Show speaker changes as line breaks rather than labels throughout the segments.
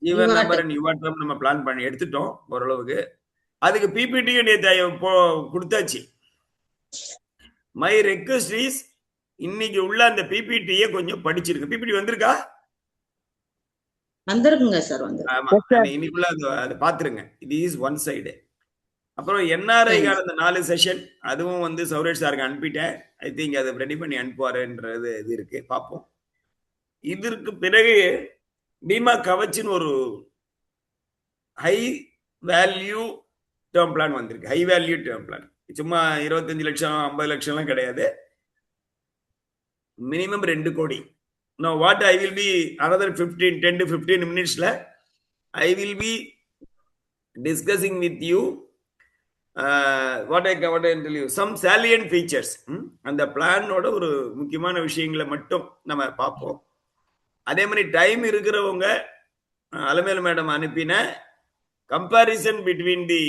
Even number and your term நம்ம plan பண்ணி எடுத்துட்டோம் ஓரளவுக்கு. அதுக்கு பிபிடியும் நேற்று கொடுத்தாச்சு. மை ரெக்வெஸ்ட் இஸ் இன்னைக்கு உள்ள அந்த பிபிடியை கொஞ்சம் படிச்சிருக்கு. பிபிடி வந்திருக்கா?
வந்திருக்குங்க சார்.
ஆமா, இன்னைக்குள்ள அதை பாத்துருங்க. இது இஸ் ஒன் சைடு. அப்புறம் என்ஆர்ஐக்கான அந்த 4 செஷன் அதுவும் வந்து சௌரேஷ் சாருக்கு அனுப்பிட்டேன். ஐ திங்க் அதை ரெடி பண்ணி அனுப்புவாருன்றது இது இருக்கு, பார்ப்போம். இதற்கு பிறகு பீமா கவச்சின்னு ஒரு ஹை வேல்யூ டேர்ம் பிளான் வந்திருக்கு. ஹை வேல்யூ டேர்ம் பிளான் சும்மா 25 லட்சம் 50 லட்சம்லாம் கிடையாது. மினிமம் 2 கோடி. Now what I will be another 10 to 15 minutes I will be discussing with you what I tell you some salient features. அந்த பிளானோட ஒரு முக்கியமான விஷயங்களை மட்டும் நம்ம பார்ப்போம். அதே மாதிரி டைம் இருக்கிறவங்க அலமேல் மேடம் அனுப்பின comparison between the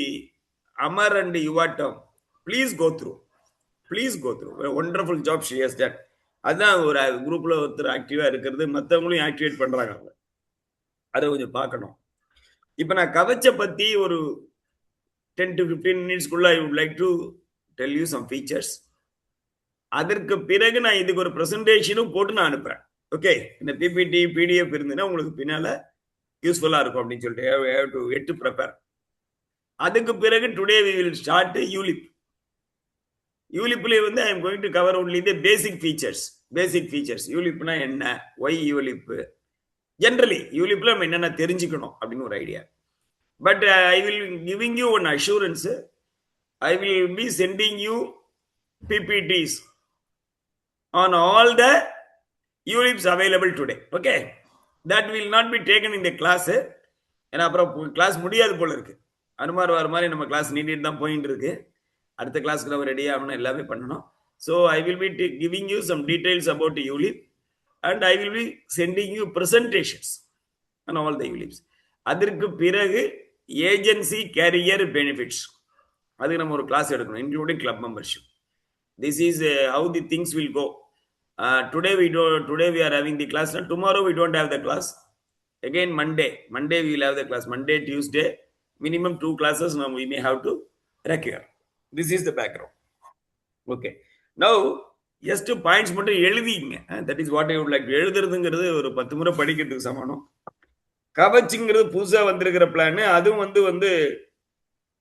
Amar and your term please go through. Wonderful job she has done. அதுதான் ஒரு குரூப்ல ஒருத்தர் ஆக்டிவா இருக்கிறது, மற்றவங்களையும் ஆக்டிவேட் பண்றாங்க. அவங்க அதை கொஞ்சம் பார்க்கணும். இப்ப நான் கவச்ச பத்தி ஒரு 10 to 15 மினிட்ஸ்க்குள்ள I would like to tell you some features. அதற்கு பிறகு நான் இதுக்கு ஒரு ப்ரெசன்டேஷனும் போட்டு நான் அனுப்புறேன். ஓகே, இந்த பிபிடி பிடிஎஃப் இருந்துன்னா உங்களுக்கு பின்னால யூஸ்ஃபுல்லா இருக்கும் அப்படின்னு சொல்லிட்டு ப்ரிப்பேர். அதுக்கு பிறகு today we will start ULIP. யூலிப்ல வந்து I am going to cover only the basic features. யூலிப்னா என்ன, ஒய் யூலிப், ஜென்ரலி யூலிப்ல நம்ம என்னென்ன தெரிஞ்சுக்கணும் அப்படின்னு ஒரு idea. But I will giving you one assurance. I will be sending you PPTs on all the ULIPs available today. Okay, that will not be taken in the class. ஏன்னா அப்புறம் class முடியாது போல இருக்கு. அனுமார் வர மாதிரி நம்ம கிளாஸ் நீட்டிட்டு தான் போயிட்டு இருக்கு. அடுத்த கிளாஸ்க்கு நம்ம ரெடி ஆகணும், எல்லாமே பண்ணணும். So I will be giving you some details about ULIP and I will be sending you presentations on all the ULIPs. அதற்கு பிறகு ஏஜென்சி கேரியர் பெனிஃபிட்ஸ், அதுக்கு நம்ம ஒரு கிளாஸ் எடுக்கணும், including club membership. This is how the things will go. Today we are having the class. Tomorrow we don't have the class. Again Monday we will have the class. Monday, Tuesday, minimum 2 classes now we may have to require. This is the background. Okay, now just points மட்டும் எழுதிங்க. That is what I would like. எழுதுறதுங்கிறது ஒரு 10 முறை படிக்கிறதுக்கு சமானம். கவச்சிங்கிறது புதுசா வந்திருக்கிற plan. அதுவும் வந்து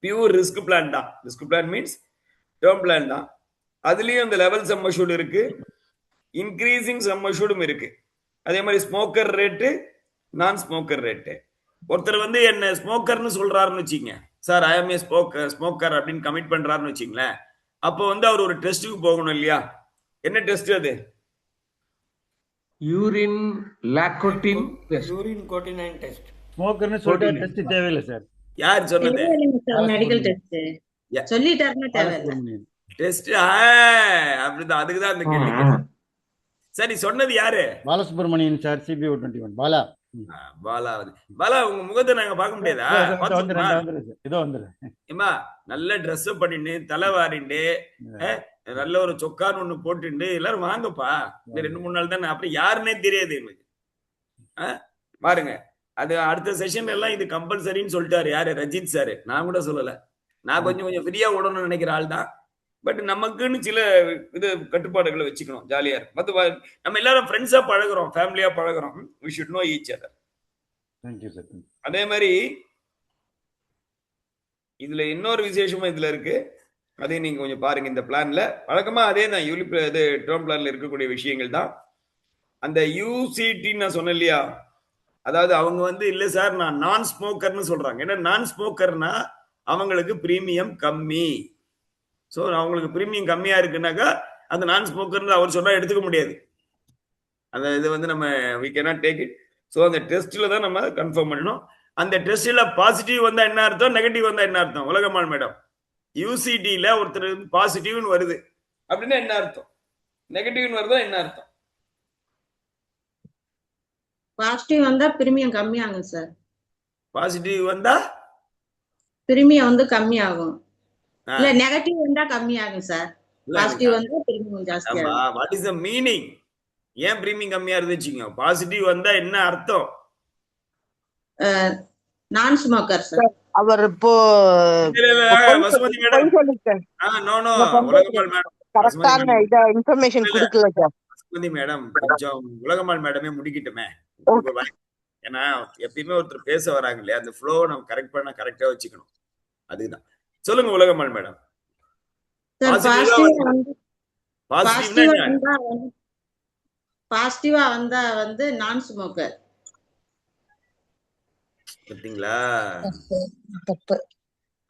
பியூர் ரிஸ்க் பிளான் தான். Risk plan means term plan தான். அதுலயும் அந்த லெவல் சம் அஷ்யூர்ட் இருக்கு, இன்க்ரீசிங் சம் அஷ்யூர்டும் இருக்கு. அதே மாதிரி ஸ்மோக்கர் ரேட்டு, நான் ஸ்மோக்கர் ரேட்டு. ஒருத்தர் வந்து என்ன ஸ்மோக்கர்னு சொல்றாருன்னு வச்சுங்க, sir I M A smoker அப்படின்னு கமிட் பண்றாருன்னு வச்சுங்களேன். அப்போ வந்து அவர் ஒரு டெஸ்ட்டுக்கு போகணும் இல்லையா? என்ன டெஸ்ட் அது?
யூரின் லாக்கோட்டின் டெஸ்ட்.
Urine cotinine test.
ஸ்மோக்கர்னு சொல்ற டெஸ்ட் தேவையில்லை சார்.
யார் சொன்னது?
மெடிக்கல் டெஸ்ட் சொல்லிட்டாருன்னா தேவையில்லை.
டெஸ்ட் அப்படிதான், அதுக்கு தான் அந்த கேள்வி. சரி, சொன்னது யாரு?
Balasubramanian sir, CBO 21. பாலா.
பாலா உங்க முகத்தை நாங்க பார்க்க முடியாதா?
இதோ வந்துரு.
ஏமா நல்ல ட்ரெஸ் பண்ணிட்டு தலை வாரிண்டு நல்ல ஒரு சொக்கான்னு ஒண்ணு போட்டுண்டு எல்லாரும் வாங்கப்பா. இந்த 2-3 நாள் தான், அப்புறம் யாருன்னே தெரியாது எனக்கு. பாருங்க, அது அடுத்த செஷன் எல்லாம் இது கம்பல்சரின்னு சொல்லிட்டாரு. யாரு? ரஜித் சாரு. நான் கூட சொல்லல. நான் கொஞ்சம் ஃப்ரீயா விடணும்னு நினைக்கிற ஆள் தான். பட் நமக்குன்னு சில இது கட்டுப்பாடுகளை வச்சுக்கணும். ஜாலியா இருக்கும். நம்ம எல்லாரும் ஃப்ரெண்ட்ஸா பழகுறோம், ஃபேமிலியா பழகுறோம். we should know each other.
Thank you sir.
அதே மாதிரி இதுல இன்னொரு விசேஷமா இதுல இருக்கு, அதையும் நீங்க கொஞ்சம் பாருங்க. இந்த பிளான்ல வழக்கமா அதே தான், யூலிப் இது டேர்ம் பிளான்ல இருக்கக்கூடிய விஷயங்கள் தான். அந்த UCT நான் சொன்னேன் இல்லையா, அதாவது அவங்க வந்து இல்ல சார் நான் நான் ஸ்மோக்கர்னு சொல்றாங்க. ஏன்னா நான் ஸ்மோக்கர்னா அவங்களுக்கு பிரீமியம் கம்மி. ஸோ அவங்களுக்கு பிரீமியம் கம்மியா இருக்குனாக்கா அந்த நான் ஸ்மோக்கர் அவர் சொன்னா எடுத்துக்க முடியாது. அந்த இது வந்து நம்ம we cannot take it. So அந்த டெஸ்ட்ல தான் நம்ம கன்ஃபார்ம் பண்ணணும். அந்த டெஸ்ட்ல பாசிட்டிவ் வந்தா என்ன அர்த்தம், நெகட்டிவ் வந்தா என்ன அர்த்தம்? உலகமாள் மேடம், UCTல ஒருத்தர் பாசிட்டிவ்னு வருது அப்படின்னா என்ன அர்த்தம், நெகட்டிவ்னு வருதா என்ன அர்த்தம்?
பாசிட்டிவ் வந்தா பிரீமியம் கம்மியாகும் சார்.
பாசிட்டிவ் வந்தா
பிரீமியம் வந்து கம்மியாகும். இல்ல நெகட்டிவ் வந்தா கம்மியாகும் சார். பாசிட்டிவ் வந்தா பிரீமியம் ஜாஸ்தியா இருக்கும்.
What is the meaning? ஏன் பிரீமியம் கம்மியா இருந்துச்சுங்க? பாசிட்டிவ் வந்தா என்ன அர்த்தம்?
நான் ஸ்மோக்கர் சார்.
அவர் இப்போ
இல்ல, இல்ல, Vasumathi madam. No Ulagammal madam.
கரெக்டான இத இன்ஃபர்மேஷன் கொடுக்கல சார்.
வசுமதி மேடம் கொஞ்சம் உலகம்மாள் மேடமே முடிக்கிட்டுமே. ஏன்னா எப்பயுமே ஒருத்தர் பேச வராங்க இல்லையா, அந்த ஃப்ளோ நம்ம கரெக்ட் பண்ண கரெக்டா வச்சுக்கணும். அதுதான். சொல்லுங்க உலகம்மாள் மேடம்.
பாசிட்டிவா வந்தா வந்து நான் ஸ்மோக்கர்.
பாத்தீங்களா?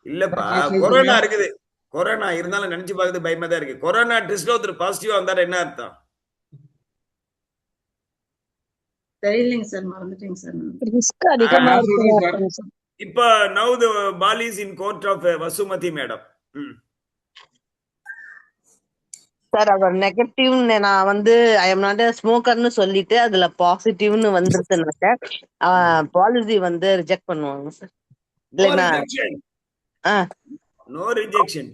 இல்லப்பா, கொரோனா இருக்குது. கொரோனா இருந்தாலும் நினைச்சு பார்க்கறது பயமா தான் இருக்கு. கொரோனா டெஸ்ட்ல ஒருத்தர் பாசிட்டிவா வந்தாரு என்ன அர்த்தம்?
தெரியலைங்க சார், மறந்துட்டேங்க சார்.
ரிஸ்க் அதிகமா இருக்கு சார்.
இப்ப now the ball is in court of Vasumathi madam.
Sir அவர் நெகட்டிவ்னு நான் வந்து ஐ எம் நாட் ஸ்மோக்கர்னு சொல்லிட்டு அதுல பாசிட்டிவ்னு வந்துருச்சுனாக்க பாலிசி வந்து ரிஜெக்ட் பண்ணுவாங்க சார். இல்லைன்னா
no rejection.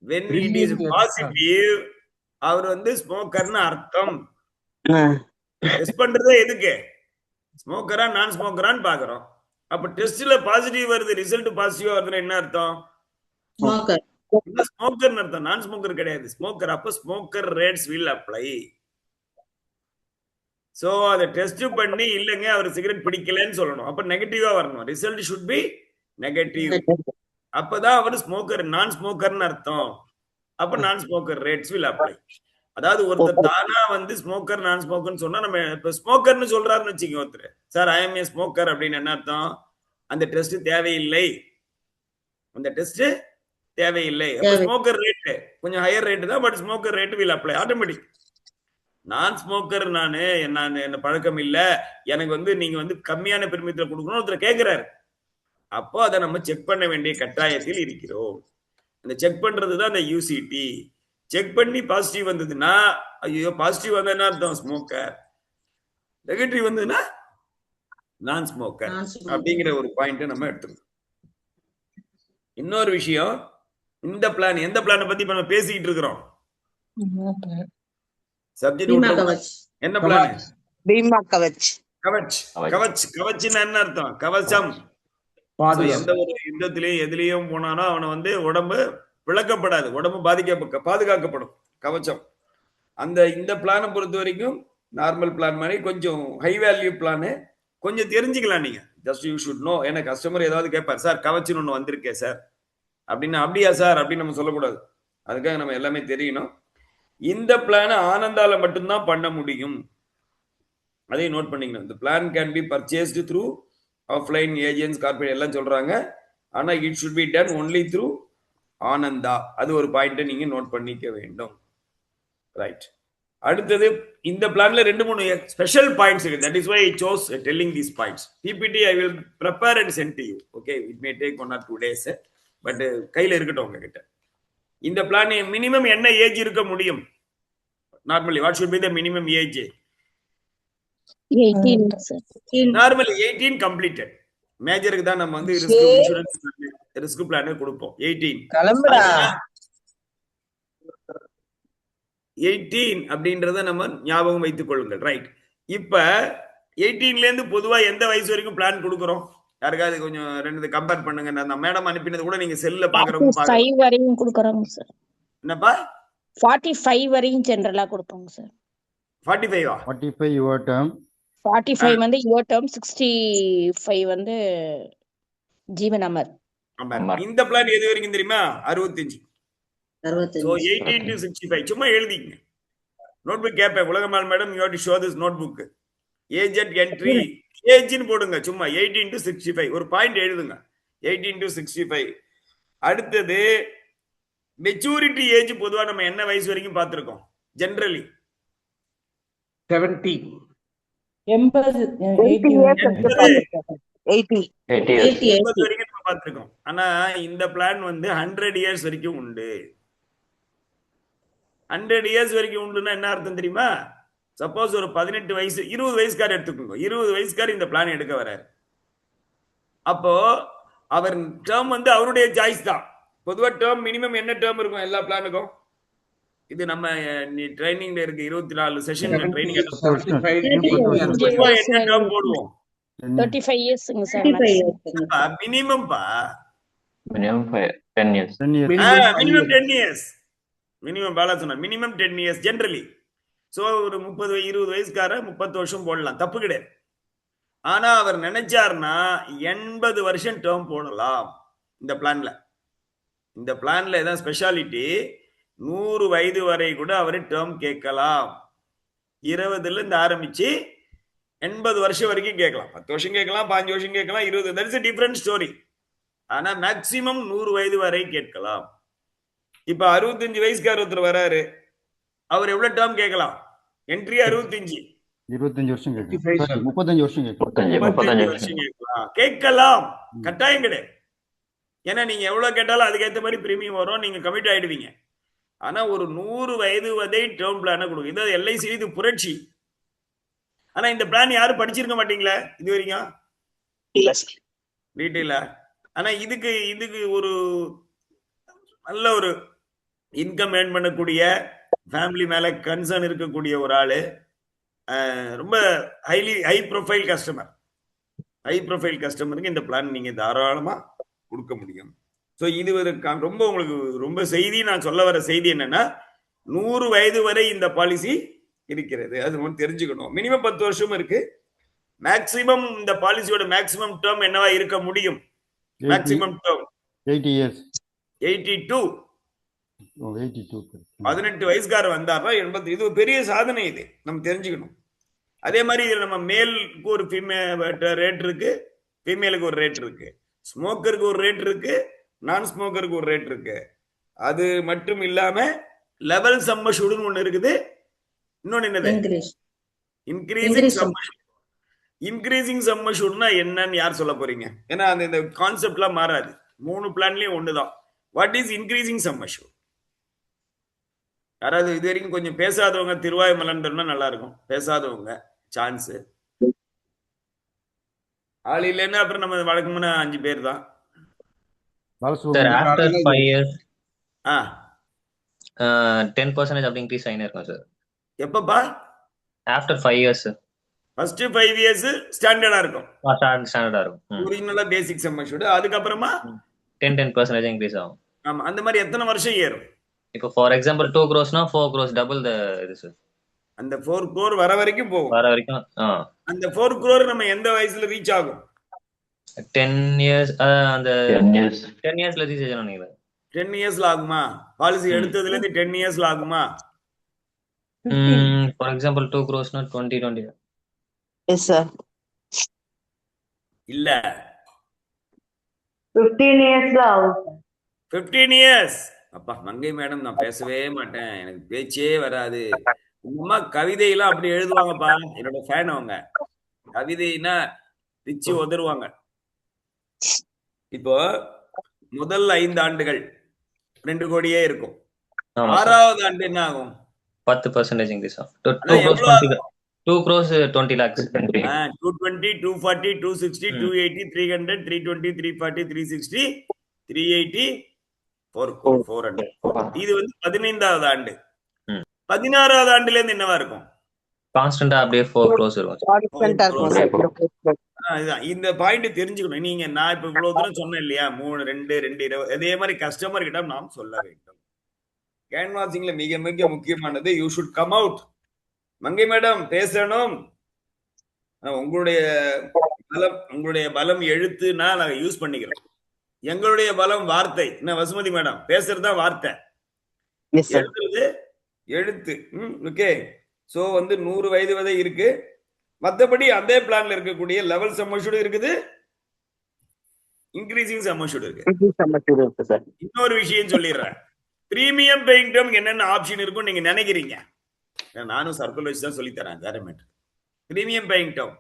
when it is positive அவர் வந்து ஸ்மோக்கர்னு அர்த்தம். டெஸ்ட் பண்றதே எதுக்கு? ஸ்மோக்கரா நான் ஸ்மோக்கரான்னு பாக்குறோம். அப்ப டெஸ்ட்ல பாசிட்டிவ் வருது, ரிசல்ட் பாசிட்டிவா வருதுன்னா என்ன அர்த்தம்?
ஸ்மோக்கர்.
ஸ்மோக்கர் அர்த்தம், நான் ஸ்மோக்கர் கிடையாது. ஸ்மோக்கர். அப்ப smoker rates will apply. So அதை டெஸ்ட் பண்ணி இல்லங்க அவர் சிகரெட் பிடிக்கலன்னு சொல்லணும். அப்ப நெகட்டிவா வரணும். Result should be negative. அப்பதான் அவர் ஸ்மோக்கர் நான் ஸ்மோக்கர்னு அர்த்தம். அப்ப நான் ஸ்மோக்கர் ரேட்ஸ் வில் அப்ளை. அதாவது ஒருத்தர் தானா வந்து ஸ்மோக்கர் நான் ஸ்மோக்கர்னு சொன்னா, நம்ம இப்ப ஸ்மோக்கர்னு சொல்றாருன்னு வச்சுக்கோங்க ஒருத்தர், sir I M A smoker அப்படின்னு என்ன அர்த்தம்? அந்த டெஸ்ட் தேவையில்லை, அந்த டெஸ்ட் தேவையில்லை. ஸ்மோக்கர் ரேட் கொஞ்சம் ஹையர் ரேட் தான், but smoker rate will apply automatic. நான் ஸ்மோக்கர், நானு என்ன பழக்கம் இல்ல, எனக்கு வந்து நீங்க வந்து கம்மியான பெருமிதத்துல கொடுக்கணும் ஒருத்தர் கேட்கிறாரு. அப்போ அதை நம்ம செக் பண்ண வேண்டிய கட்டாயத்தில் இருக்கிறோம். அந்த செக் பண்றதுதான் அந்த யூசிடி. செக் பண்ணி பாசிட்டிவ் வந்ததுன்னா, ஐயோ பாசிட்டிவ் வந்தா என்ன அர்த்தம்? ஸ்மோக்கர். நெகட்டிவ் வந்ததுன்னா நான் ஸ்மோக்கர் அப்படிங்கிற ஒரு பாயிண்ட் நம்ம எடுத்துக்கணும். இன்னொரு விஷயம், இந்த பிளான் எந்த பிளானை பத்தி நம்ம பேசிக்கிட்டு இருக்கிறோம்? சப்ஜெக்ட் என்ன பிளான்?
பீமா கவச்.
கவச். கவச். கவச்னா என்ன அர்த்தம்? கவசம். எந்த ஒரு யுத்தத்திலையும் எதுலயும் போனாலும் அவனை வந்து உடம்பு விளக்கப்படாது, உடம்பு பாதுகாக்கப்படும். கவச்சம். இந்த பிளானை பொறுத்த வரைக்கும் நார்மல் பிளான் மாதிரி கொஞ்சம் ஹை வேல்யூ பிளானு. கொஞ்சம் தெரிஞ்சுக்கலாம் நீங்க. Just you should know. ஏன்னா கஸ்டமர் ஏதாவது கேட்பார், சார் கவச்சுன்னு ஒண்ணு வந்திருக்கே சார் அப்படின்னு. அப்படியா சார் அப்படின்னு நம்ம சொல்லக்கூடாது. அதுக்காக நம்ம எல்லாமே தெரியணும். இந்த பிளானை ஆனந்தால மட்டும்தான் பண்ண முடியும். அதையும் நோட் பண்ணிக்கணும். இந்த plan can be purchased through offline agents, corporate எல்லாம் சொல்றாங்க. ஆனா it should be done only through Ananda. அது ஒரு பாயிண்ட் நீங்க நோட் பண்ணிக்க வேண்டும். ரைட். அடுத்தது இந்த பிளான்ல 2-3 ஸ்பெஷல் பாயிண்ட்ஸ் இருக்கு. That is why I chose telling these points. PPT I will prepare and send to you. Okay, it may take 1 or 2 days, but கையில இருக்கட்டும் உங்ககிட்ட. இந்த பிளான் மினிமம் என்ன ஏஜ் இருக்க முடியும்? Normally what should be the minimum age?
18 sir.
Normally 18 completed. மேஜருக்கு தான் நம்ம வந்து ரிஸ்க் பிளான் கொடுப்போம். 18 அப்படின்றத நம்ம ஞாபகம் வைத்துக் கொள்ளுங்கள். ரைட். இப்ப 18ல இருந்து பொதுவா எந்த வயசு வரைக்கும் பிளான் கொடுக்குறோம்? யாருக்காவது கொஞ்சம் ரெண்டு கம்பேர் பண்ணுங்க. நான் மேடம் அனுப்பினது கூட நீங்க செல்ல பாக்குறவங்க
45 வரையும் கொடுக்கறோம் சார்.
என்னப்பா?
45 வரையும் ஜெனரலா கொடுப்போம் சார்.
45
45 your term.
45 வந்து யுவர் டேர்ம், 65 வந்து ஜீவன் அமர்.
இந்த பிளான் எது வரைக்கும் தெரியுமா? 65. So 18 to 65. சும்மா எழுதிங்க. நோட்புக் கேட்பேன். Ulagammal madam you have to show this notebook. Age at entry ஏஜ்னு போடுங்க. சும்மா 18 to 65 ஒரு பாயிண்ட் எழுதுங்க. 18 to 65. அடுத்தது மெச்சூரிட்டி ஏஜ் பொதுவா நம்ம என்ன வயசு வரைக்கும் பார்த்திருக்கோம்? ஜெனரலி
70.
80
வரைக்கும் நம்ம பார்த்திருக்கோம். ஆனா இந்த பிளான் வந்து 100 இயர்ஸ் வரைக்கும் உண்டு. 100 இயர்ஸ் வரைக்கும் உண்டுன்னா என்ன அர்த்தம் தெரியுமா? சப்போஸ் ஒரு 18 வயசு 20 வயசுக்கார எடுத்துக்கோங்க. 20 வயசுக்கார இந்த பிளான் எடுக்க வர்றாரு. அப்போ அவர் டேர்ம் வந்து அவருடைய சாய்ஸ் தான். பொதுவா டேர்ம் மினிமம் என்ன டேர்ம் இருக்கும் எல்லா பிளானுக்கும்? இது நம்ம நீ ட்ரைனிங்ல இருக்கு 24 செஷன் ட்ரைனிங்
75
என்ன டேர்ம் போடுவோம்
35 இயர்ஸ்ங்க சார்
35 years.
மினிமம் பா
Minimum 10 years.
10 years.
Minimum 10 years minimum Bala சொன்னா மினிமம் 10 இயர்ஸ் ஜெனரலி. சோ ஒரு 30-20 வயசுக்கார 30 வருஷம் போடலாம், தப்பு கிடையாது. ஆனா அவர் நினைச்சார்னா 80 வருஷம் டேர்ம் போடலாம் இந்த பிளான்ல. இந்த பிளான்ல ஏதாவது ஸ்பெஷாலிட்டி 100 வயது வரை கூட அவர் டேர்ம் கேட்கலாம். 20ல இருந்து ஆரம்பிச்சு 80 வருஷம் வரைக்கும் கேட்கலாம். 10 வருஷம் கேட்கலாம், 5 வருஷம் கேட்கலாம், 20. That is a different story. ஆனா மேக்சிமம் 100 வயது வரை கேட்கலாம். இப்ப 65 வயசுக்கார ஒருத்தர் வராரு, அவர் எவ்வளவு டேர்ம் கேட்கலாம்? என்ட்ரி 65,
25 வருஷம் கேட்கலாம்.
55
Sorry, 35 வருஷம் கேட்கலாம்.
35 வருஷம் கேட்கலாம். கேட்கலாம், கட்டாயம் கிடையாது. ஏன்னா நீங்க எவ்வளவு கேட்டாலும் அதுக்கேற்ற மாதிரி பிரீமியம் வரும், நீங்க கமிட் ஆயிடுவீங்க. ஆனா ஒரு 100 வயது வரை டேர்ம் பிளான கொடுக்கும். இது எல்ஐசி, இது புரட்சி. ஆனா இந்த பிளான் யாரும் படிச்சிருக்க மாட்டீங்களா இது வரைக்கும் டீட்டெயிலா? ஆனா இதுக்கு ஒரு நல்ல ஒரு இன்கம் ஏர்ன் பண்ணக்கூடிய, ஃபேமிலி மேல கன்சர்ன் இருக்கக்கூடிய ஒரு ஆளு, ரொம்ப ஹை ப்ரொஃபைல் கஸ்டமருக்கு இந்த பிளான் நீங்க தாராளமா கொடுக்க முடியும். ஸோ இது ரொம்ப உங்களுக்கு ரொம்ப செய்தி, நான் சொல்ல வர செய்தி என்னன்னா 100 வயது வரை இந்த பாலிசி இருக்கிறது. அது தெரிஞ்சுக்கணும். மினிமம் 10 வருஷம் இருக்கு. மேக்சிமம் இந்த பாலிசியோட மேக்சிமம் டேர்ம் என்னவா இருக்க முடியும்? Maximum term
80 years.
82.
82.
18 வயசுக்காரர் வந்தாருன்னா 80. இது ஒரு பெரிய சாதனை, இது நம்ம தெரிஞ்சுக்கணும். அதே மாதிரி இதுல நம்ம மேலுக்கு ஒரு ரேட் இருக்கு, ஃபீமேலுக்கு ஒரு ரேட் இருக்கு, ஸ்மோக்கருக்கு ஒரு ரேட் இருக்கு, நான் ஸ்மோக்கருக்கு ஒரு ரேட் இருக்கு. அது மட்டும் இல்லாம லெவல் சம் அஷ்யூர்ட்னு ஒண்ணு இருக்குது. இன்னொன்னு என்னது? Increasing sum assured. Increasing sum அஷ்யூர்ட்னா என்னன்னு யார் சொல்ல போறீங்க? ஏன்னா இந்த கான்செப்ட்லாம் மாறாது, 3 பிளான்லயும் ஒண்ணுதான். What is increasing sum assured? யாராவது இது வரைக்கும் கொஞ்சம் பேசாதவங்க திருவாய் மலர்ந்தோம்னா நல்லா இருக்கும். பேசாதவங்க சான்ஸ் ஆள் இல்லைன்னா அப்புறம் நம்ம வழக்கமான 5 பேர் தான்.
Sir, after 5 years,
ஆ
10% அப்படி increase ஆயினே இருக்கும் சார்.
எப்பப்பா?
After 5 years, sir.
First 5 years ஸ்டாண்டர்டா இருக்கும்,
ஸ்டாண்டர்டா இருக்கும்.
ஒரிஜினலா பேசிக் சம் அஷ்யூர்ட். அதுக்கப்புறமா
10% increase ஆகும்.
ஆமா, அந்த மாதிரி எத்தனை வருஷம் ஏறும்?
இப்போ ஃபார் எக்ஸாம்பிள் 2 crores-னா 4 crores டபுள் இது சார்.
அந்த 4 crore வர வரைக்கும் போகும்.
வர வரைக்கும்
அந்த 4 crore நம்ம எந்த வயசுல ரீச் ஆகும்?
10 years, அந்த 10 yearsல ரீச் ஆகணும் நினைக்கிறேன்.
10 இயர்ஸ்ல ஆகுமா? பாலிசி எடுத்ததுல இருந்து 10 இயர்ஸ்ல ஆகுமா?
For example 2 crores-னா 2020.
Yes sir.
இல்ல
15 years தான் ஆகும்.
15 இயர்ஸ். அப்பா மங்கை மேடம், நான் பேசவே மாட்டேன், எனக்கு பேச்சே வராது. அம்மா கவிதையெல்லாம் அப்படி எழுதுவாங்கப்பா, என்னோட ஃபேன் அவங்க. கவிதைனா பிச்சு உதருவாங்க. இப்போ முதல் 5 ஆண்டுகள் 2 கோடியே இருக்கும். 6வது ஆண்டு என்ன ஆகும்?
10% increase ஆகும்.
அதான் எவ்வளவு ஆகும்?
2 crores 20 lakhs.
220, 240, 260, 280, 300, 320, 340, 360, 380, 400. இது 15வது ஆண்டு. 16வது ஆண்டுல இருந்து என்னவா இருக்கும்?
கான்ஸ்டன்டா அப்படியே 4 crores இருக்கும்.
கான்ஸ்டன்டா இருக்கும் சார்.
இதுதான் இந்த பாயிண்ட் தெரிஞ்சுக்கணும். நீங்க நான் இப்ப இவ்வளவு தூரம் சொன்னேன் இல்லையா, 3, 2, 2, 20. அதே மாதிரி கஸ்டமர் கிட்ட நாம் சொல்ல வேண்டும். கேன்வாசிங்ல மிக மிக முக்கியமானது you should come out. Mangai madam பேசணும். உங்களுடைய பலம் எழுத்துனா நாங்க யூஸ் பண்ணிக்கிறோம். எங்களுடைய பலம் வார்த்தை. என்ன வசுமதி மேடம், பேசுறதுதான் வார்த்தை, எழுதுறது எழுத்து. ஓகே. சோ 100 வயது வரை இருக்கு. மற்றபடி அதே பிளான்ல இருக்கக்கூடிய லெவல் சம் அஷ்யூர்ட் இருக்குது, இன்கிரீசிங் சம் அஷ்யூர்ட் இருக்கு. இன்னொரு விஷயம் சொல்லிடுறேன், பிரீமியம் பேயிங் டேர்ம் என்னென்ன ஆப்ஷன் இருக்கும் நீங்க நினைக்கிறீங்க? நானும் சர்க்கிள் வச்சு தான் சொல்லி தரேன். வேற matter. Premium paying term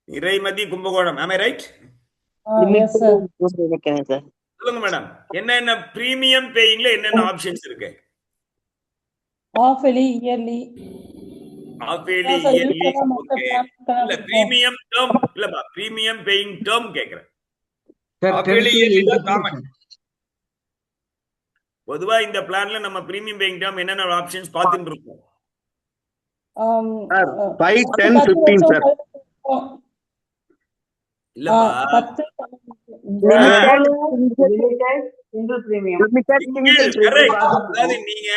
Iraimathi Kumbakonam, am I right? சொல்லுங்க மேடம், என்னென்ன பிரீமியம் பேயிங்ல என்னென்ன ஆப்ஷன்ஸ் இருக்கு?
half yearly, yearly.
half yearly, yearly. Okay. இல்ல பிரீமியம் டேர்ம் இல்லப்பா, பிரீமியம் பேயிங் டேர்ம் கேக்குறேன்.
Sir,
half yearly, yearly தான் காமன். பொதுவா இந்த பிளான்ல நம்ம பிரீமியம் பேயிங் டேர்ம் என்னென்ன ஆப்ஷன்ஸ் பார்த்துட்டு இருக்கோம்.
5, 10, 15 சார்.
இல்லப்பா, அதாவது நீங்க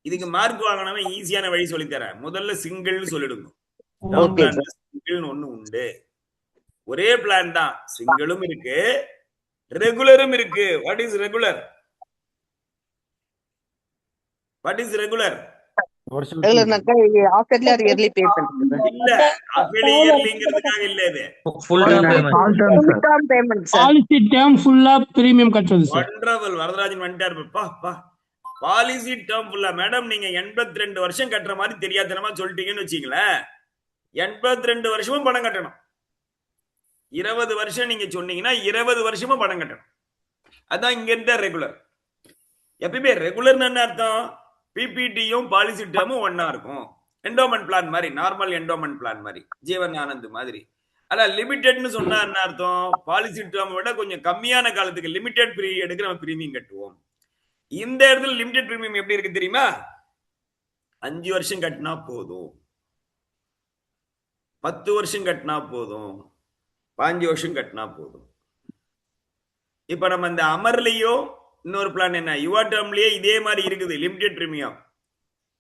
இதுக்கு மார்க் வாங்கினவன் ஈஸியான வழி சொல்லித்தரேன். முதல்ல சிங்கிள்னு சொல்லிடுங்க. டேர்ம் பிளான்ல சிங்கிள்னு ஒண்ணு உண்டு. ஒரே பிளான் தான், சிங்கிளும் இருக்கு ரெகுலரும் இருக்கு. What is regular? What is regular?
இல்லனாக்கா ஆஃப்டர்லி ஆர் இயர்லி பே பண்றது.
இல்ல, அஃபிலி இயர்லிங்கிறதுக்காக இல்ல இது.
Full term payment.
Full term payment sir.
Policy term ஃபுல்லா பிரீமியம் கட்டுறது சார்.
வண்டர்ஃபுல், வரதராஜன் வந்துட்டாரு. பா பாலிசி டேர்ம் ஃபுல்லா. மேடம் நீங்க 82 வருஷம் கட்டுற மாதிரி தெரியாதனமா சொல்லிட்டீங்கன்னு வச்சீங்களேன். 82 வருஷமும் பணம் கட்டணும். 20 வருஷம் நீங்க சொன்னீங்கன்னா 20 வருஷமும் பணம் கட்டணும். அதான் இங்க இருந்த ரெகுலர். எப்பயுமே ரெகுலர்னு என்ன அர்த்தம்? பிபிடியும் பாலிசி டேர்மும் ஒன்னா இருக்கும். என்டோமெண்ட் பிளான் மாதிரி, நார்மல் என்டோமெண்ட் பிளான் மாதிரி, ஜீவன் ஆனந்த் மாதிரி. அதான் லிமிடெட்னு சொன்னா என்ன அர்த்தம்? பாலிசி டேர்ம் விட கொஞ்சம் கம்மியான காலத்துக்கு லிமிடெட் பீரியடுக்கு நம்ம பிரீமியம் கட்டுவோம். இந்த இடத்துல லிமிடெட் பிரீமியம் எப்படி இருக்கு தெரியுமா? 5 வருஷம் கட்டினா போதும், 10 வருஷம் கட்டினா போதும், 5 வருஷம் கட்டினா போதும். இப்ப நம்ம இந்த அமர்லயோ இன்னொரு பிளான் என்ன, யுவா டேர்ம்லயே இதே மாதிரி இருக்குது லிமிடெட் பிரீமியம்.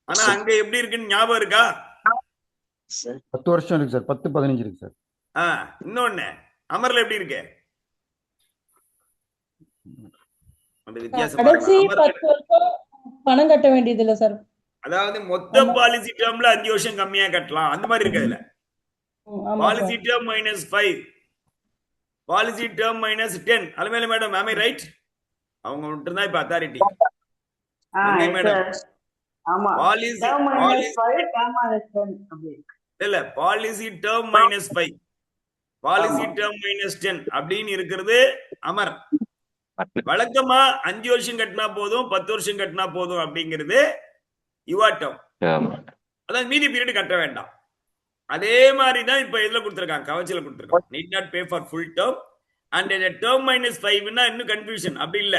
ஆனா அங்க எப்படி இருக்குன்னு ஞாபகம் இருக்கா?
10 வருஷம் இருக்கு சார், 10, 15 இருக்கு சார்.
இன்னொன்னு அமர்ல எப்படி இருக்கு? அந்த வித்தியாசம்
கடைசி 10 வருஷம் பணம் கட்ட வேண்டியது இல்ல சார்.
அதாவது மொத்த பாலிசி டேர்ம்ல 5 வருஷம் கம்மியா கட்டலாம், அந்த மாதிரி இருக்கு. அதுல policy term -5, policy term -10. Alamelu madam, am I right? அவங்க மட்டும் தான் இப்ப அத்தாரிட்டி. மேடம் பாலிசி இல்ல, பாலிசி டேர்ம் -5, பாலிசி டேர்ம் -10 அப்படின்னு இருக்கிறது அமர். வழக்கமா 5 வருஷம் கட்டினா போதும், 10 வருஷம் கட்டினா போதும் அப்படிங்கிறது யுவா டேர்ம். அதாவது மீதி பீரியட் கட்ட வேண்டாம். அதே மாதிரி தான் இப்ப இதுல கொடுத்திருக்காங்க, கவச்சில கொடுத்திருக்காங்க. Need not pay for full term and term -5ன்னா இன்னும் கன்ஃபியூஷன். அப்படி இல்ல,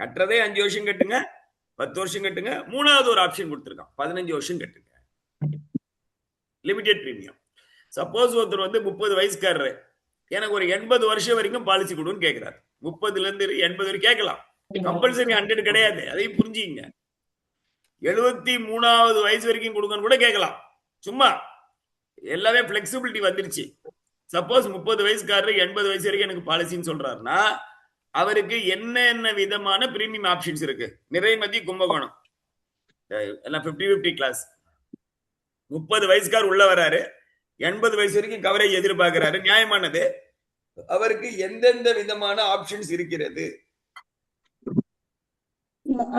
கட்டுறதே 5 வருஷம் கட்டுங்க, 10 வருஷம் கட்டுங்க. மூணாவது ஒரு ஆப்ஷன் கொடுத்திருக்கான், 15 வருஷம் கட்டுங்க, லிமிடெட் பிரீமியம். சப்போஸ் ஒருத்தர் வந்து 30 வயசுக்காரரு, எனக்கு ஒரு 80 வருஷம் வரைக்கும் பாலிசி கொடுன்னு கேட்கிறாரு. 30ல இருந்து 80 வரைக்கும் கேட்கலாம், கம்பல்சரி 100 கிடையாது, அதையும் புரிஞ்சுங்க. 73வது வயசு வரைக்கும் கொடுங்கன்னு கூட கேட்கலாம். சும்மா எல்லாமே பிளெக்சிபிலிட்டி வந்துருச்சு. சப்போஸ் 30 வயசுக்காரரு 80 வயசு வரைக்கும் எனக்கு பாலிசின்னு சொல்றாருன்னா அவருக்கு என்ன விதமான பிரீமியம் ஆப்ஷன்ஸ் இருக்கு? நிறைமதி, கும்பகோணம் எல்லாம் 50-50 கிளாஸ். 30 வயசுக்கார் உள்ள வராரு, 80 வயசு வரைக்கும் கவரேஜ் எதிர்பார்க்கிறாரு, நியாயமானது. அவருக்கு எந்தெந்த விதமான ஆப்ஷன்ஸ் இருக்கிறது?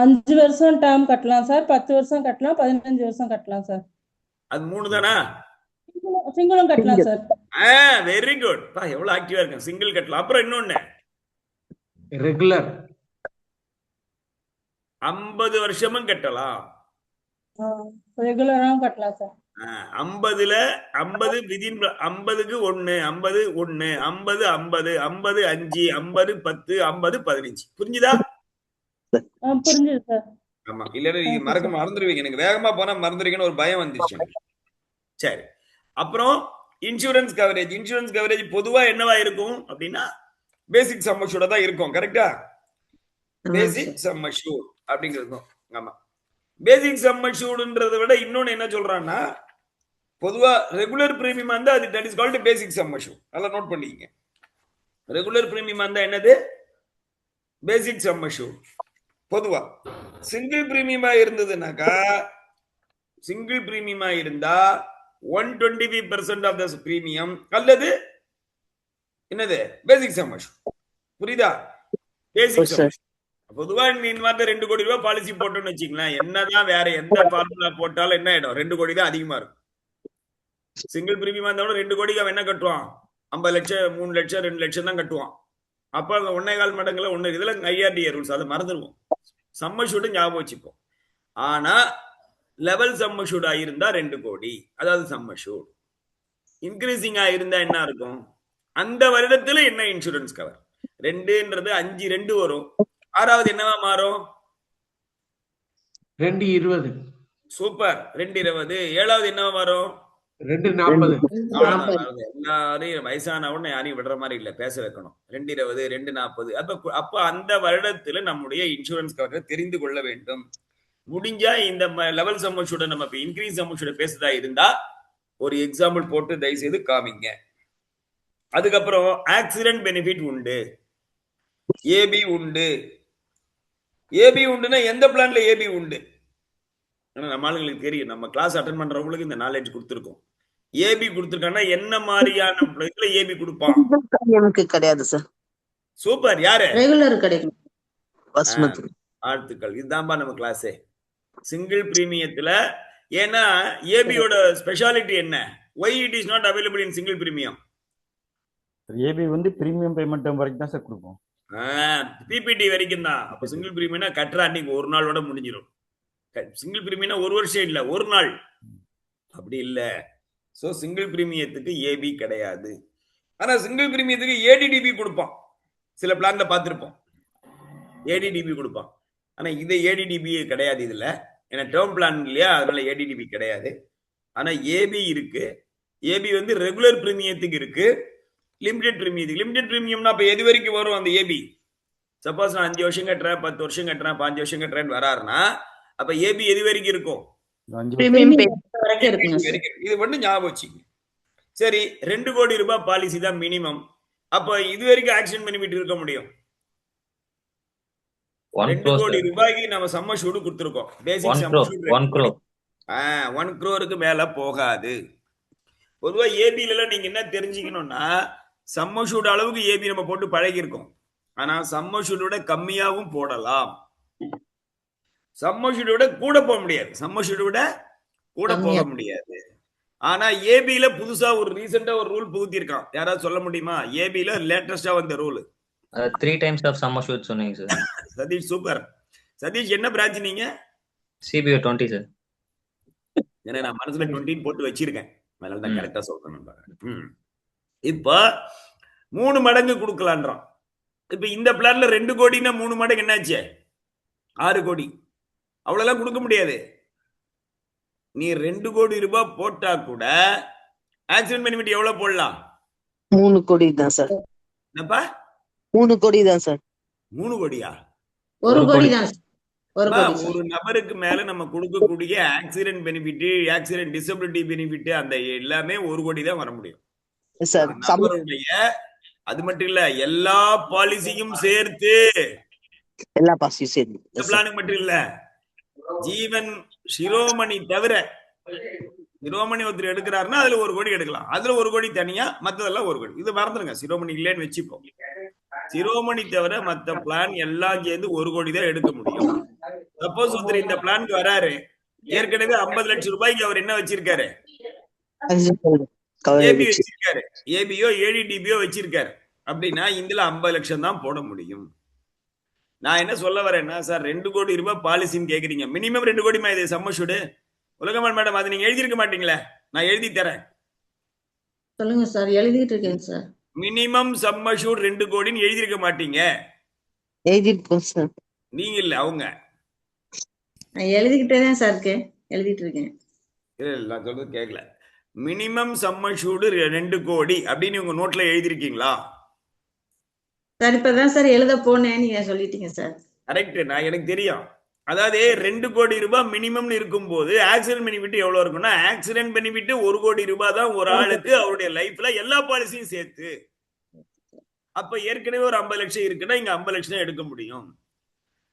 5 வருஷம் டேர்ம் கட்டலாம் சார், 10 வருஷம் கட்டலாம், 15 வருஷம் கட்டலாம் சார்.
அது 3 தானா?
சிங்கிளும் கட்டலாம் சார்.
Very good. எவ்வளவு ஆக்டிவா இருக்கு. சிங்கிள் கட்டலாம். அப்புறம் இன்னொன்னு
ரெகுலர்
50 வருஷமும் கட்டலாம்.
ரெகுலராவும் கட்டலாம் சார்.
50ல 50 விதின் 50க்கு 1, 50 1, 50 50, 50 5, 50 10, 50 15. புரிஞ்சுதா?
புரிஞ்சுது சார்.
ஆமா, இல்லன்னா நீங்க மறந்துடுவீங்க. எனக்கு வேகமா போனா மறந்துடுவீங்கன்னு ஒரு பயம் வந்துருச்சு. சரி, அப்புறம் இன்சூரன்ஸ் கவரேஜ். இன்சூரன்ஸ் கவரேஜ் பொதுவா என்னவா இருக்கும் அப்படின்னா பேசிக் சம் அஷ்யூர்டா தான் இருக்கும். கரெக்டா? பேசிக் சம் அஷ்யூர்ட் அப்படிங்கிறது. ஆமா, பேசிக் சம் அஷ்யூர்ட்ன்றதை விட இன்னொன்னு என்ன சொல்றான்னா, பொதுவா ரெகுலர் பிரீமியம் இருந்தா அது that is called basic sum assured. நல்லா நோட் பண்ணிக்கங்க. ரெகுலர் பிரீமியம் இருந்தா என்னது? பேசிக் சம் அஷ்யூர்ட். பொதுவா சிங்கிள் பிரீமியமா இருந்ததுனாக்கா, சிங்கிள் பிரீமியமா இருந்தா 125% ஆஃப் த பிரீமியம் அல்லது என்னது பேசிக் சம் அஷ்யூர்ட். புரியுதா? Basic sum assured. பொதுவா இந்த மாதிரி 2 கோடி ரூபாய் பாலிசி போட்டோம்னு வச்சுக்கலாம், என்னதான் வேற எந்த ஃபார்முலா போட்டாலும் என்ன ஆயிடும், 2 கோடி தான் அதிகமா இருக்கும். சிங்கிள் பிரீமியமா இருந்தாலும் 2 கோடிக்கு அவன் என்ன கட்டுவான்? 50 லட்சம், 3 லட்சம், 2 லட்சம் தான் கட்டுவான். அப்ப அந்த 1.25 மடங்குல 1 இதுல IRDA ரூல்ஸ், அதை மறந்துடுவோம். சம் அஷ்யூர்ட் ஞாபகம் வச்சுப்போம். ஆனா லெவல் சம் அஷ்யூர்டா இருந்தா 2 கோடி, அதாவது சம் அஷ்யூர்ட். இன்க்ரீசிங்கா இருந்தா என்ன இருக்கும்? அந்த வருடத்துல என்ன இன்சூரன்ஸ் கவர்? 2ன்றது 5 2 வரும். 6வது என்னவா மாறும்?
220.
சூப்பர். 220. ஏழாவது என்ன வரும்?
240.
அவ்வளவுதான். எல்லாரையும் வயசான உடனே யாரையும் விடுற மாதிரி இல்ல, பேச வைக்கணும். 220, 240. அப்ப அந்த வருடத்துல நம்முடைய இன்சூரன்ஸ் கவரேஜ் தெரிந்து கொள்ள வேண்டும். முடிஞ்சா இந்த லெவல் சம்மஷூட நம்ம இப்ப இன்க்ரீஸ் சம்மஷூட பேசுதா இருந்தா ஒரு எக்ஸாம்பிள் போட்டு தயவு செய்து காமிங்க. அதுக்கப்புறம் ஆக்சிடென்ட் பெனிஃபிட் உண்டு, ஏபி உண்டு. ஏபி உண்டுன்னா எந்த பிளான்ல ஏபி உண்டு? நம்ம ஆளுங்களுக்கு தெரியும், நம்ம கிளாஸ் அட்டென்ட் பண்றவங்களுக்கு இந்த நாலேஜ் கொடுத்துருக்கோம். ஏபி கொடுத்துருக்காங்கன்னா என்ன மாதிரியான இதுல ஏபி கொடுப்பான்?
எனக்கு கிடையாது சார்.
சூப்பர். யாரு?
ரெகுலர் கிடைக்கும்.
பாஸ்மதி.
வாழ்த்துக்கள். இதுதான்பா நம்ம கிளாஸே. சிங்கிள் பிரீமியத்துல. ஏன்னா ஏபியோட ஸ்பெஷாலிட்டி என்ன? why it is not available in single premium?
AB வந்து பிரீமியம் பேமெண்ட் வரைக்கும் தான் சார் கொடுப்போம்.
பிபிடி வரைக்கும் தான். அப்ப சிங்கிள் பிரீமியம்னா கட்டுற அன்னைக்கு ஒரு நாளோட முடிஞ்சிடும். சிங்கிள் பிரீமியம்னா ஒரு வருஷம் இல்ல, ஒரு நாள். அப்படி இல்ல. சோ சிங்கிள் பிரீமியத்துக்கு ஏபி கிடையாது. ஆனா சிங்கிள் பிரீமியத்துக்கு ஏடிடிபி கொடுப்பான். சில பிளான்ல பார்த்திருப்போம், ஏடிடிபி கொடுப்பான். ஆனா இது ஏடிடிபி கிடையாது இதுல. ஏன்னா டேர்ம் பிளான் இல்லையா, அதனால ஏடிடிபி கிடையாது. ஆனா ஏபி இருக்கு. ஏபி வந்து ரெகுலர் பிரீமியத்துக்கு இருக்கு, லிமிடெட் பிரீமியத்துக்கு. லிமிடெட் பிரீமியம்னா அப்ப எது வரைக்கும் வரும் அந்த ஏபி? சப்போஸ் நான் 5 வருஷம் கட்டுறேன், 10 வருஷம் கட்டுறேன், 5 வருஷம் கட்டுறேன்னு வராருன்னா அப்ப ஏபி எது வரைக்கும் இருக்கும்?
5
பிரீமியம் பே
வரைக்கும் இருக்குங்க சார்.
இது மட்டும் ஞாபகம் வச்சுங்க. சரி, 2 கோடி ரூபாய் பாலிசி தான் மினிமம். அப்ப இது வரைக்கும் ஆக்சிடென்ட் பெனிஃபிட் இருக்க முடியும். 2 கோடி ரூபாய்க்கு நம்ம சம்மஷூடு கொடுத்துருக்கோம். பேசிக் சம்மஷூடு
1 crore.
1 crore மேல போகாது. பொதுவா ஏபில நீங்க என்ன தெரிஞ்சுக்கணும்னா, சம்மஷூடு அளவுக்கு ஏபி நம்ம போட்டு பழகி இருக்கோம். ஆனா சம்மஷூடோட கம்மியாவும் போடலாம், சம்மஷூடோட கூட போக முடியாது. சம்மஷூடோட கூட போக முடியாது. ஆனா ஏபில புதுசா ஒரு ரீசெண்டா ஒரு ரூல் புகுத்திருக்கான். யாராவது சொல்ல முடியுமா? ஏபில லேட்டஸ்டா வந்த rule.
3 times of sum assured சொன்னீங்க சார்.
சதீஷ் சூப்பர். சதீஷ் என்ன பிரான்ச் நீங்க?
CBO 20 sir.
ஏன்னா நான் மனசுல 20 போட்டு வச்சிருக்கேன், அதனால தான் கரெக்டா சொல்றேன். இப்ப 3 மடங்கு கொடுக்கலான்றான். இப்ப இந்த பிளான்ல 2 கோடினா 3 மடங்கு என்னாச்சு? 6 கோடி. அவ்வளவுலாம் கொடுக்க முடியாது. நீ 2 கோடி ரூபாய் போட்டா கூட ஆக்சிடென்ட் பெனிஃபிட் எவ்வளவு போடலாம்?
3 கோடி தான் சார்.
என்னப்பா?
3 கோடி தான் சார்.
3 கோடியா?
1 கோடி தான் சார். 1 கோடி சார்.
ஒரு நபருக்கு மேல நம்ம கொடுக்கக்கூடிய accident benefit, accident disability benefit, அந்த எல்லாமே 1 கோடி தான் வர முடியும்
சார்.
நபருடைய. அது மட்டும் இல்ல, எல்லா பாலிசியும் சேர்த்து,
எல்லா பாசியும் சேர்த்து.
பிளானுக்கு மட்டும் இல்ல, ஜீவன் சிரோமணி தவிர, சிரோமணி ஒருத்தர் எடுக்கிறாருன்னா அதுல 1 கோடி எடுக்கலாம். அதுல 1 கோடி தனியா, மத்ததெல்லாம் 1 கோடி. இது மறந்துருங்க, சிரோமணி இல்லைன்னு வச்சுப்போம். சிரோமணி தவிர மத்த பிளான் எல்லாம் சேர்ந்து 1 கோடி தான் எடுக்க முடியும். சப்போஸ் ஒருத்தர் இந்த பிளானுக்கு வராரு, ஏற்கனவே 50 லட்சம் ரூபாய்க்கு அவர் என்ன வச்சிருக்காரு? ஏபி வச்சிருக்காரு, ஏபியோ ஏடிடிபியோ வச்சிருக்காரு. அப்படின்னா இதுல 50 லட்சம் தான் போட முடியும். நான் என்ன சொல்ல வரேன்னா, சார் 2 கோடி ரூபாய் பாலிசின்னு கேக்குறீங்க, மினிமம் 2 கோடிமா இது சம்மஷூடு? உலகமான் மேடம், அது நீங்க எழுதிருக்க மாட்டீங்களே, நான் எழுதி தரேன்.
சொல்லுங்க சார், எழுதிட்டு இருக்கேன் சார்.
மினிமம் சம்மஷூட் 2 கோடின்னு எழுதிருக்க மாட்டீங்க.
எழுதிருக்கோம் சார்.
நீங்க இல்ல, அவங்க.
நான் எழுதிக்கிட்டே தான் சார் இருக்கேன், எழுதிட்டு இருக்கேன்.
இல்ல நான் சொல்றது கேட்கல. மினிமம் சம்மஷூடு 2 கோடி அப்படின்னு உங்க நோட்ல எழுதிருக்கீங்களா?
சார் இப்பதான் சார் எழுத போனேன், நீங்க சொல்லிட்டீங்க சார்.
கரெக்ட், நான் எனக்கு தெரியும். அதாவது 2 கோடி ரூபாய் மினிமம் இருக்கும் போது ஆக்சிடென்ட் பெனிஃபிட் எவ்வளவு இருக்கும்னா, ஆக்சிடென்ட் பெனிஃபிட் 1 கோடி ரூபாய் தான் ஒரு ஆளுக்கு அவருடைய லைஃப்ல எல்லா பாலிசியும் சேர்த்து. அப்ப ஏற்கனவே ஒரு 50 லட்சம் இருக்குன்னா இங்க 50 லட்சம் தான் எடுக்க முடியும்.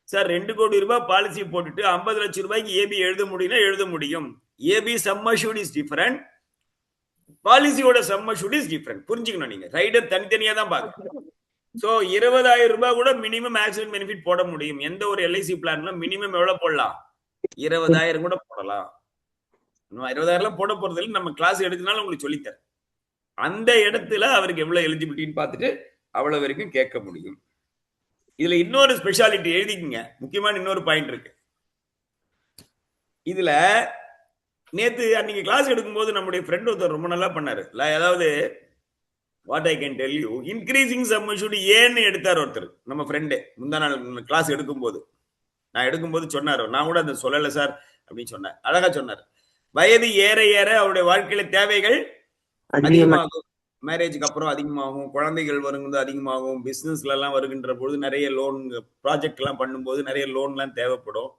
சார் 2 கோடி ரூபாய் பாலிசி போட்டுட்டு 50 லட்சம் ரூபாய்க்கு ஏபி எழுத முடியும்னா எழுத முடியும். AB sum assured is different, பாலிசியோட சம் அஷ்யூர்ட் இஸ் டிஃபரண்ட். புரிஞ்சுக்கணும், நீங்க ரைடர் தனித்தனியா தான் பார்க்கணும். சோ 20,000 ரூபாய் கூட மினிமம் ஆக்சிடென்ட் பெனிஃபிட் போட முடியும். எந்த ஒரு எல்ஐசி பிளான்ல மினிமம் எவ்வளவு போடலாம்? 20,000 கூட போடலாம். 20,000 போட போறது இல்லை, நம்ம கிளாஸ் எடுக்கனால உங்களுக்கு சொல்லித்தரேன். அந்த இடத்துல அவருக்கு எவ்வளவு எலிஜிபிலிட்டின்னு பார்த்துட்டு அவ்வளவு வரைக்கும் கேட்க முடியும். இதுல இன்னொரு ஸ்பெஷாலிட்டி எழுதிக்கங்க, முக்கியமான இன்னொரு பாயிண்ட் இருக்கு. இதுல நேத்து அன்னைக்கு கிளாஸ் எடுக்கும்போது நம்முடைய ஃப்ரெண்ட் ஒருத்தர் ரொம்ப நல்லா பண்ணாரு. அதாவது what I can tell you, increasing sum assured ஏன்னு எடுத்தார் ஒருத்தர், நம்ம ஃப்ரெண்டு. முந்தா நாள் கிளாஸ் எடுக்கும் போது நான் எடுக்கும்போது சொன்னார், நான் கூட அதை சொல்லலை சார் அப்படின்னு சொன்னேன். அழகா சொன்னார். வயது ஏற ஏற அவருடைய வாழ்க்கையில தேவைகள் அதிகமாகும். மேரேஜுக்கு அப்புறம் அதிகமாகும், குழந்தைகள் வரும்போது அதிகமாகும், பிசினஸ்ல எல்லாம் வருகின்ற பொழுது நிறைய லோன் ப்ராஜெக்ட் எல்லாம் பண்ணும்போது நிறைய லோன் எல்லாம் தேவைப்படும்.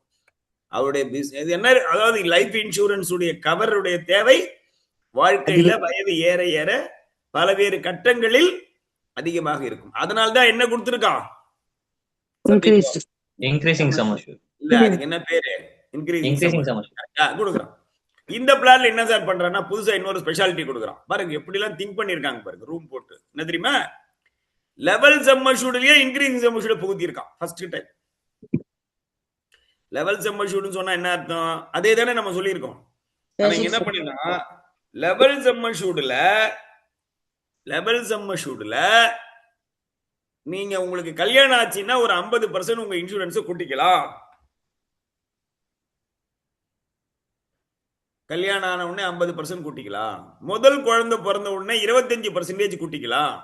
அவருடைய பிசினஸ் என்ன, அதாவது லைஃப் இன்சூரன்ஸ் உடைய கவருடைய தேவை வாழ்க்கையில வயது ஏற ஏற பல்வேறு கட்டங்களில் அதிகமாக இருக்கும். அதனால்தான் என்ன கொடுத்திருக்கான்,
இன்க்ரீசிங் சம் அஷ்யூர்ட்.
இல்ல அதுக்கு என்ன பேரு,
இன்க்ரீசிங் சம் அஷ்யூர்ட்
கொடுக்குறான். இந்த பிளான்ல என்ன சார் பண்றான்னா புதுசா இன்னொரு ஸ்பெஷாலிட்டி கொடுக்குறான். பாருங்க எப்படி எல்லாம் திங்க் பண்ணிருக்காங்க பாருங்க. ரூம் போட்டு என்ன தெரியுமா, லெவல் சம் அஷ்யூர்ட்லயே இன்க்ரீசிங் சம் அஷ்யூர்ட் புகுத்தி இருக்கான் ஃபர்ஸ்ட் டைம். லெவல் சம் அஷ்யூர்ட்னு சொன்னா என்ன அர்த்தம், அதே தானே நம்ம சொல்லியிருக்கோம். அவங்க என்ன பண்ணிருக்கான், லெவல் சம் அஷ்யூர்ட்ல நீங்க உங்களுக்கு கல்யாணம் ஆச்சுன்னா ஒரு 50% உங்க இன்சூரன்ஸ் கூட்டிக்கலாம். கல்யாணம் ஆன உடனே 50% கூட்டிக்கலாம். முதல் குழந்தை பிறந்த உடனே 25% கூட்டிக்கலாம்.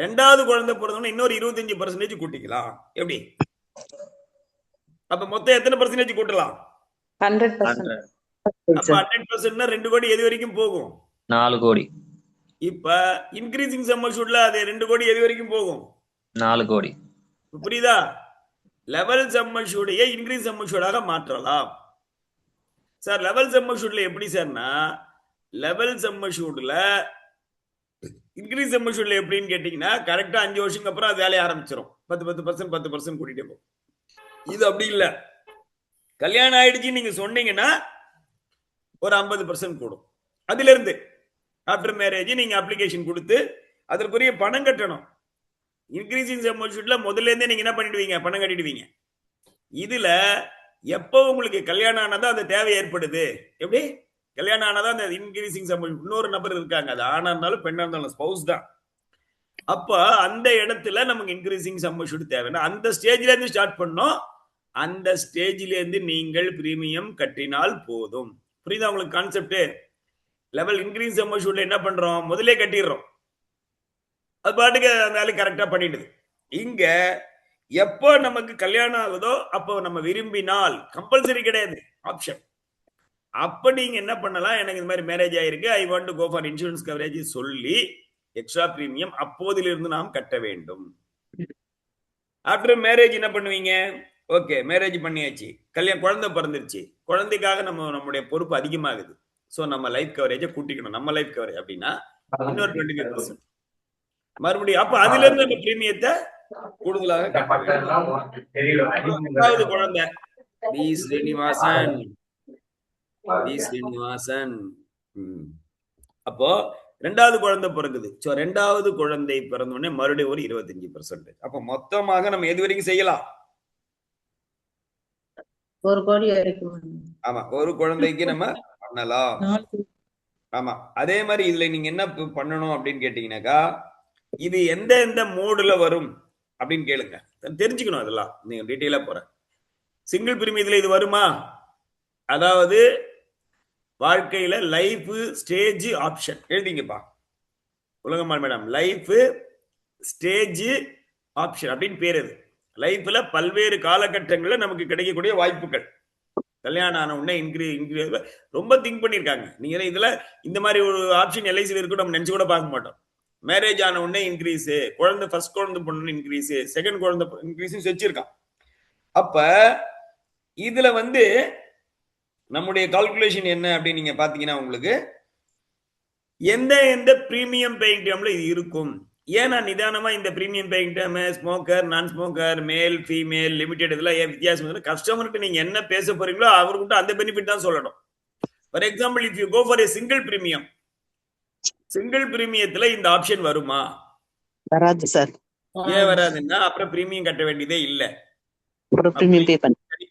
ரெண்டாவது குழந்தை பிறந்த உடனே இன்னொரு 25% கூட்டிக்கலாம். எப்படி? அப்ப மொத்தம் எத்தனை பர்சன்டேஜ் கூட்டலாம்?
100%.
அப்ப 100% 2 கோடி எது வரைக்கும் போகும்?
4 கோடி.
இப்ப இன்க்ரீசிங் சம் அஷ்யூர்ட்ல அது 2 கோடி எது வரைக்கும் போகும்?
4 கோடி.
புரியுதா? லெவல் சம் அஷ்யூர்டையே இன்க்ரீஸ் சம் அஷ்யூர்டாக மாற்றலாம். சார் லெவல் சம் அஷ்யூர்ட்ல எப்படி சார்னா, லெவல் சம் அஷ்யூர்ட்ல இன்க்ரீஸ் சம் அஷ்யூர்ட்ல எப்படின்னு கேட்டீங்கன்னா கரெக்டா 5 வருஷத்துக்கு அப்புறம் அது வேலையை ஆரம்பிச்சிடும். 10% கூட்டிட்டே போகும். இது அப்படி இல்ல, கல்யாணம் ஆயிடுச்சு நீங்க சொன்னீங்கன்னா ஒரு 50% கூடும். அதுல இருந்து ஆஃப்டர் மேரேஜ் நீங்க அப்ளிகேஷன் கொடுத்து அதற்குரிய பணம் கட்டணும். இன்க்ரீசிங் சம் அஷ்யூர்ட்ல முதல்ல இருந்தே நீங்க என்ன பண்ணிடுவீங்க, பணம் கட்டிடுவீங்க. இதுல எப்போ உங்களுக்கு கல்யாணம் ஆனதா அந்த தேவை ஏற்படுது, எப்படி கல்யாணம் ஆனதா அந்த இன்க்ரீசிங் சம் அஷ்யூர்ட், இன்னொரு நபர் இருக்காங்க, அது ஆணா இருந்தாலும் பெண்ணா இருந்தாலும் ஸ்பௌஸ் தான். அப்ப அந்த இடத்துல நமக்கு இன்க்ரீசிங் சம் அஷ்யூர்ட் தேவைன்னா அந்த ஸ்டேஜ்ல இருந்து ஸ்டார்ட் பண்ணோம். அந்த ஸ்டேஜ்ல இருந்து நீங்கள் பிரீமியம் கட்டினால் போதும். புரியுதா உங்களுக்கு கான்செப்ட்? லெவல் இன்க்ரீஸ் சம் அஷ்யூர்ட்ல என்ன பண்றோம், முதலே கட்டிடுறோம், அது பாட்டுக்கு அந்த வேலை கரெக்டா பண்ணிடுது. இங்க எப்போ நமக்கு கல்யாணம் ஆகுதோ அப்போ நம்ம விரும்பினால், கம்பல்சரி கிடையாது, ஆப்ஷன். அப்ப நீங்க என்ன பண்ணலாம், எனக்கு இந்த மாதிரி மேரேஜ் ஆயிருக்கு, I want to go for insurance coverage சொல்லி எக்ஸ்ட்ரா பிரீமியம் அப்போதிலிருந்து நாம் கட்ட வேண்டும். ஆஃப்டர் மேரேஜ் என்ன பண்ணுவீங்க, ஓகே மேரேஜ் பண்ணியாச்சு, குழந்தை பிறந்துருச்சு, குழந்தைக்காக நம்முடைய பொறுப்பு அதிகமாகுது. சோ நம்ம லைஃப் கவரேஜை கூட்டிக்கணும். நம்ம லைஃப் கவரேஜ் அப்படின்னா இன்னொரு 25% மறுபடியும், அப்ப அதுல இருந்து அந்த பிரீமியத்தை கூடுதலாக கட்ட வேண்டும். ரெண்டாவது குழந்தை வி ஸ்ரீனிவாசன். அப்போ ரெண்டாவது குழந்தை பிறகுது. சோ ரெண்டாவது குழந்தை பிறந்த உடனே மறுபடியும் ஒரு 25%. அப்ப மொத்தமாக நம்ம எது வரைக்கும் செய்யலாம்?
1 கோடி வரைக்கும்.
ஆமா, ஒரு குழந்தைக்கு நம்ம பண்ணலாம். ஆமா, அதே மாதிரி இதுல நீங்க என்ன பண்ணணும் அப்படின்னு கேட்டீங்கன்னாக்கா, இது எந்த மோடுல வரும் அப்படின்னு கேளுங்க, தெரிஞ்சுக்கணும். அதெல்லாம் நீங்க டீட்டெயிலா போறேன். சிங்கிள் பிரீமியத்துல இது வருமா, அதாவது வாழ்க்கையில லைஃப் ஸ்டேஜ் ஆப்ஷன் எழுதிங்கப்பா Ulagammal madam. Life stage option அப்படின்னு பேர். அது லைஃப்ல பல்வேறு காலகட்டங்களில் நமக்கு கிடைக்கக்கூடிய வாய்ப்புகள். கல்யாணம் ஆன உடனே இன்க்ரீஸ் ரொம்ப திங்க் பண்ணியிருக்காங்க. நீங்க இதுல இந்த மாதிரி ஒரு ஆப்ஷன் எல்ஐசியில் இருக்கும் நம்ம நினைச்சு கூட பார்க்க மாட்டோம். மேரேஜ் ஆன உடனே இன்க்ரீஸ், குழந்தை ஃபர்ஸ்ட் குழந்தை பொண்ணு இன்க்ரீஸ், செகண்ட் குழந்தை இன்க்ரீஸ் வச்சிருக்கான். அப்ப இதுல நம்முடைய கால்குலேஷன் என்ன அப்படின்னு நீங்க பாத்தீங்கன்னா உங்களுக்கு எந்த பிரீமியம் பேயிங் டேர்ம்ல இது இருக்கும். ஏன்னா நிதானமா இந்த பிரீமியம் பேயிங் டேர்ம், ஸ்மோக்கர், நான் ஸ்மோக்கர், மேல் ஃபீமேல், லிமிடெட், இதெல்லாம் வித்தியாசம். கஸ்டமருக்கு நீங்க என்ன பேச போறீங்களோ அவருக்கு அந்த பெனிஃபிட் தான் சொல்லணும். For example, if you go for a single premium, single பிரீமியத்துல இந்த ஆப்ஷன் வருமா?
வராது சார்.
ஏன் வராதுன்னா அப்புறம் பிரீமியம் கட்ட வேண்டியதே இல்ல,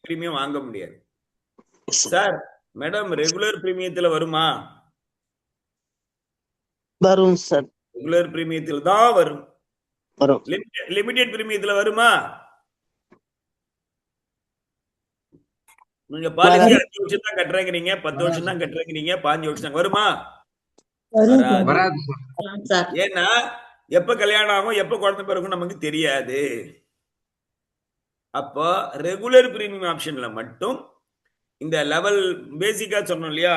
பிரீமியம் வாங்க முடியாது. சார் மேடம் ரெகுலர் பிரீமியத்துல வருமா?
வரும் சார்.
ரெகுலர் பிரீமியத்தில் தான் வரும். லிமிடெட் பிரீமியத்துல வருமா? நீங்க பாலிசி 5 வருஷம் தான் கட்டுறீங்க, 10 வருஷம் தான் கட்டுறீங்க, 5 வருஷம் தான் வருமா?
வராது சார்.
ஏன்னா எப்ப கல்யாணம் ஆகும் எப்ப குழந்தை பிறக்கும் நமக்கு தெரியாது. அப்போ ரெகுலர் பிரீமியம் ஆப்ஷன்ல மட்டும் இந்த லெவல் பேசிக்கா சொன்னோம் இல்லையா,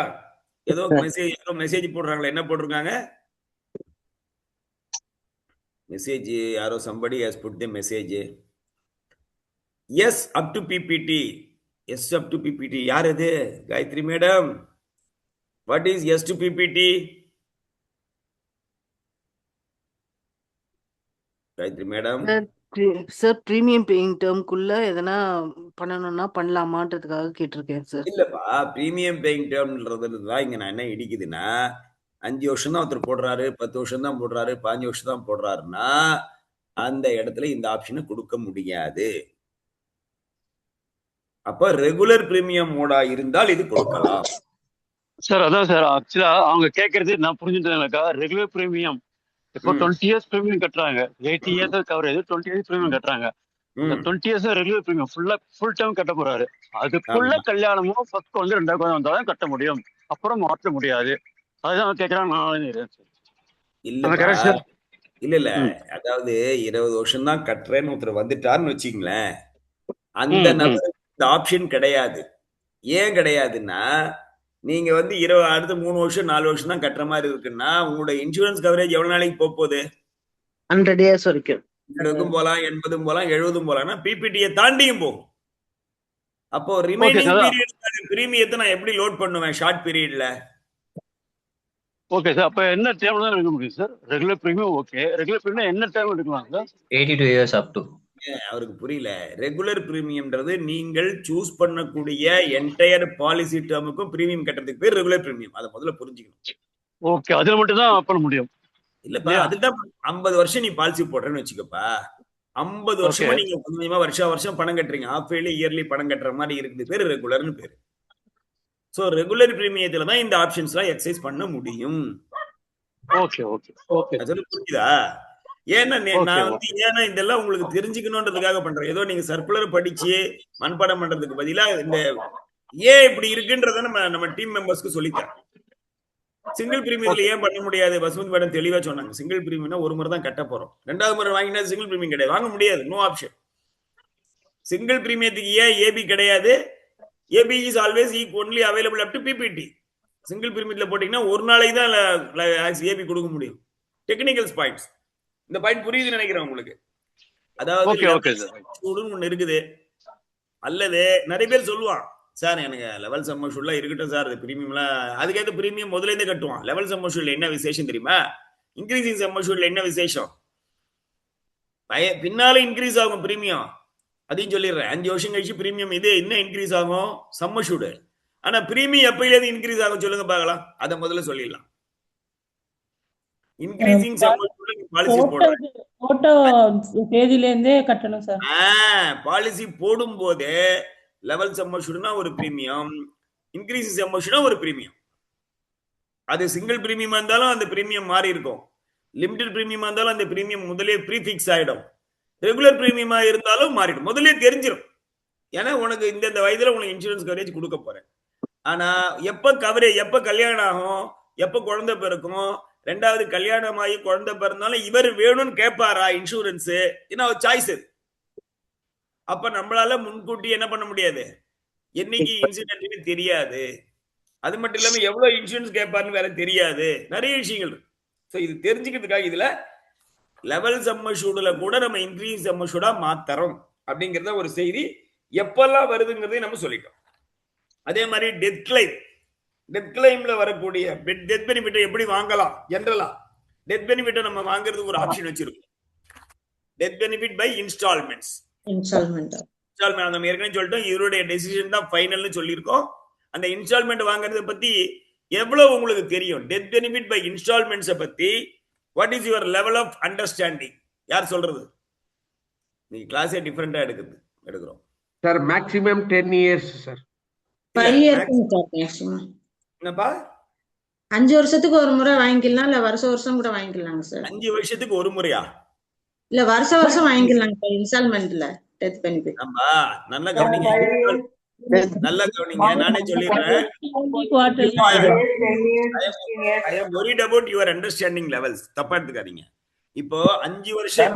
ஏதோ மெசேஜ் போடுறாங்களா, என்ன போட்டிருக்காங்க மெசேஜ், யாரோ somebody has put the message yes up to PPT. yes up to PPT யார் இது? Gayathri madam, what is yes to PPT? Gayathri madam.
Sir premium paying டேர்ம்க்குள்ள எதனா பண்ணணும்னா பண்ணலாமான்றதுக்காக கேட்டிருக்கேன் சார்.
இல்லப்பா, பிரீமியம் பேயிங் டேர்ம்ன்றது தான் இங்க நான் என்ன இடிக்குதுன்னா, 5 வருஷம் தான் ஒருத்தர் போடுறாரு, 10 வருஷம் தான் போடுறாரு, 15 வருஷம் தான் போடுறாருன்னா அந்த இடத்துல இந்த ஆப்ஷனை கொடுக்க முடியாது. அப்ப ரெகுலர் பிரீமியம் மோடா இருந்தால் இது கொடுக்கலாம்.
சார் அதான் சார், ஆக்சுவலா அவங்க கேட்கறது நான் புரிஞ்சுட்டேன்னாக்கா, ரெகுலர் பிரீமியம் இப்போ 20 இயர்ஸ் பிரீமியம் கட்டுறாங்க, 80 இயர்ஸ் கவரேஜ் 20 இயர்ஸ் பிரீமியம் கட்டுறாங்க. 20 years regular premium full time கட்ட போறாரு. அதுக்குள்ள கல்யாணமும் ஃபர்ஸ்ட் குழந்தை 2வது குழந்தை வந்தாலும் கட்ட முடியும், அப்புறம் மாற்ற முடியாது. அதுதான் கேட்கறாங்க.
இல்ல அதாவது 20 வருஷம் தான் கட்டுறேன்னு ஒருத்தர் வந்துட்டாருன்னு வச்சுங்களேன், அந்த நபருக்கு இந்த ஆப்ஷன் கிடையாது. ஏன் கிடையாதுன்னா, நீங்க வந்து அடுத்த 3 வருஷம் 4 வருஷம் தான் கட்டுற மாதிரி இருக்குன்னா உங்களோட இன்சூரன்ஸ் கவரேஜ் எவ்வளவு நாளைக்கு போகுது?
100 days வரைக்கும்.
100க்கும் போலாம், 80ம் போலாம், 70ம் போலாம்னா பிபிடியை தாண்டியும் போகும். அப்போ ரிமைனிங் பீரியட் பிரீமியத்தை நான் எப்படி லோட் பண்ணுவேன் ஷார்ட் பீரியட்ல?
ஓகே சார், அப்ப என்ன டைம் தான் எடுக்க முடியும் sir? Regular premium okay, regular premium என்ன டைம் எடுக்கலாம் சார்?
82 years up to.
அவருக்கு புரியல. ரெகுலர் பிரீமியம்ன்றது நீங்கள் சூஸ் பண்ணக்கூடிய என்டையர் பாலிசி டேர்முக்கும் பிரீமியம் கட்டுறதுக்கு பேர் ரெகுலர் பிரீமியம். அதை முதல்ல புரிஞ்சுக்கணும்.
ஓகே, அதுல மட்டும் தான் பண்ண முடியும்.
இல்லப்பா, அதுதான் 50 வருஷம் நீ பாலிசி போடுறேன்னு வச்சுக்கப்பா, 50 வருஷமா நீங்க கொஞ்சமா வருஷம் பணம் கட்டுறீங்க, ஹாஃப் இயர்லி பணம் கட்டுற மாதிரி இருக்குது, பேரு ரெகுலர்னு பேரு. சோ ரெகுலர் பிரீமியத்துல தான் இந்த ஆப்ஷன்ஸ் எல்லாம் எக்ஸசைஸ் பண்ண முடியும்.
ஓகே ஓகே ஓகே,
அது புரியுதா? ஏன்னா நான் வந்து ஏன்னா இதெல்லாம் உங்களுக்கு தெரிஞ்சுக்கணும்ன்றதுக்காக பண்றேன். ஏதோ நீங்க சர்க்குலர் படிச்சு மனப்பாடம் பண்றதுக்கு பதிலா இந்த ஏன் இப்படி இருக்குன்றத நம்ம டீம் மெம்பர்ஸ்க்கு சொல்லித்தரேன். சிங்கிள் பிரீமியத்துல ஏன் பண்ண முடியாது? வசந்த் மேடம் தெளிவா சொன்னாங்க, சிங்கிள் பிரீமியம்னா ஒரு முறை தான் கட்ட போறோம், 2வது முறை வாங்கினா சிங்கிள் பிரீமியம் கிடையாது, வாங்க முடியாது, நோ ஆப்ஷன். சிங்கிள் பிரீமியத்துக்கு ஏன் ஏபி கிடையாது? AB is always only available up to PPT. Single பிரீமியத்துல போட்டீங்கன்னா ஒரு நாளைக்கு தான் ஏபி கொடுக்க முடியும். டெக்னிக்கல் பாயிண்ட்ஸ், இந்த பாயிண்ட் புரியுதுன்னு நினைக்கிறேன் உங்களுக்கு. அதாவது ஒண்ணு இருக்குது, அல்லது நிறைய பேர் சொல்லுவான், சார் எனக்கு லெவல் சம்மர்ஷூல்ல இருக்கட்டும் சார், அது பிரீமியம்லாம் அதுக்கேற்ற பிரீமியம் முதல்ல இருந்தே கட்டுவான். லெவல் சம்மர்ஷூல்ல என்ன விசேஷம் தெரியுமா? இன்க்ரீசிங் சம்மர்ஷூல்ல என்ன விசேஷம்? பின்னால இன்க்ரீஸ் ஆகும் பிரீமியம், அதையும் சொல்லிடுறேன். 5 வருஷம் கழிச்சு பிரீமியம் இது என்ன இன்க்ரீஸ் ஆகும்? சம்மர்ஷூடு. ஆனா பிரீமியம் எப்பயிலேருந்து இன்க்ரீஸ் ஆகும் சொல்லுங்க பார்க்கலாம், அதை முதல்ல சொல்லிடலாம். இன்கிரீசிங் பாலிசி
தேதியிலேருந்தே கட்டணும் சார்.
பாலிசி போடும் போதே லெவல் சம்மர்ஷூட்னா ஒரு பிரீமியம், இன்கிரீசிங் சம்மர்ஷூட்னா ஒரு பிரீமியம். அது சிங்கிள் பிரீமியம் இருந்தாலும் அந்த பிரீமியம் மாறி இருக்கும், லிமிடெட் பிரீமியமா இருந்தாலும் அந்த பிரீமியம் முதலே ப்ரீஃபிக்ஸ் ஆயிடும், ரெகுலர் பிரீமியமா இருந்தாலும் மாறிடும், முதலே தெரிஞ்சிடும். ஏன்னா உனக்கு இந்த வயதுல உனக்கு இன்சூரன்ஸ் கவரேஜ் கொடுக்க போறேன். ஆனா எப்ப கல்யாணம் ஆகும், எப்ப குழந்தை பிறக்கும், 2வது கல்யாணம் ஆகி குழந்தை பிறந்தாலும் இவர் வேணும்னு கேட்பாரா இன்சூரன்ஸ்? ஏன்னா சாய்ஸ். அப்ப நம்மளால முன்கூட்டி என்ன பண்ண முடியாது, என்னைக்கு இன்சிடென்ட் தெரியாது. அது மட்டும் இல்லாம எவ்வளவு இன்சூரன்ஸ் கேட்பாருன்னு வேற தெரியாது, நிறைய விஷயங்கள் இருக்கு. ஸோ இது தெரிஞ்சுக்கிறதுக்காக இதுல லெவல் சம்மர்ஷூட்ல கூட நம்ம இன்க்ரீஸ் சம்மர்ஷூடா மாத்தறோம் அப்படிங்கறத ஒரு செய்தி எப்பெல்லாம் வருதுங்கிறதையும் நம்ம சொல்லிட்டோம். அதே மாதிரி டெத் கிளைம்ல வரக்கூடிய டெத் பெனிஃபிட்டை எப்படி வாங்கலாம்? ஜெனரலா டெத் பெனிஃபிட்டை நம்ம வாங்குறதுக்கு ஒரு ஆப்ஷன் வச்சிருக்கோம், டெத் பெனிஃபிட் பை இன்ஸ்டால்மெண்ட்ஸ். நம்ம ஏற்கனவே சொல்லிட்டோம், இவருடைய டெசிஷன் தான் ஃபைனல்னு சொல்லியிருக்கோம். அந்த இன்ஸ்டால்மெண்ட் வாங்குறத பத்தி எவ்வளவு உங்களுக்கு தெரியும்? டெத் பெனிஃபிட் பை இன்ஸ்டால்மெண்ட்ஸை பத்தி what is your level of understanding? யார் சொல்றது? நீ கிளாஸே டிஃபரெண்டா எடுக்கிறோம்
sir. Maximum 10 years sir.
5 years
என்னப்பா?
5 வருஷத்துக்கு ஒரு முறை வாங்கிக்கலாம், இல்ல வருஷம் கூட வாங்கிக்கலாங்க சார்.
5 வருஷத்துக்கு ஒரு முறையா?
இல்ல வருஷம் வாங்கிக்கலாங்க சார் இன்ஸ்டால்மெண்ட்ல டெத் பெனிஃபிட்.
ஆமா, நல்லா கவனிங்க, நானே சொல்லிடுறேன். I am worried about your understanding levels. தப்பா எடுத்துக்காதீங்க. இப்போ 5 வருஷம்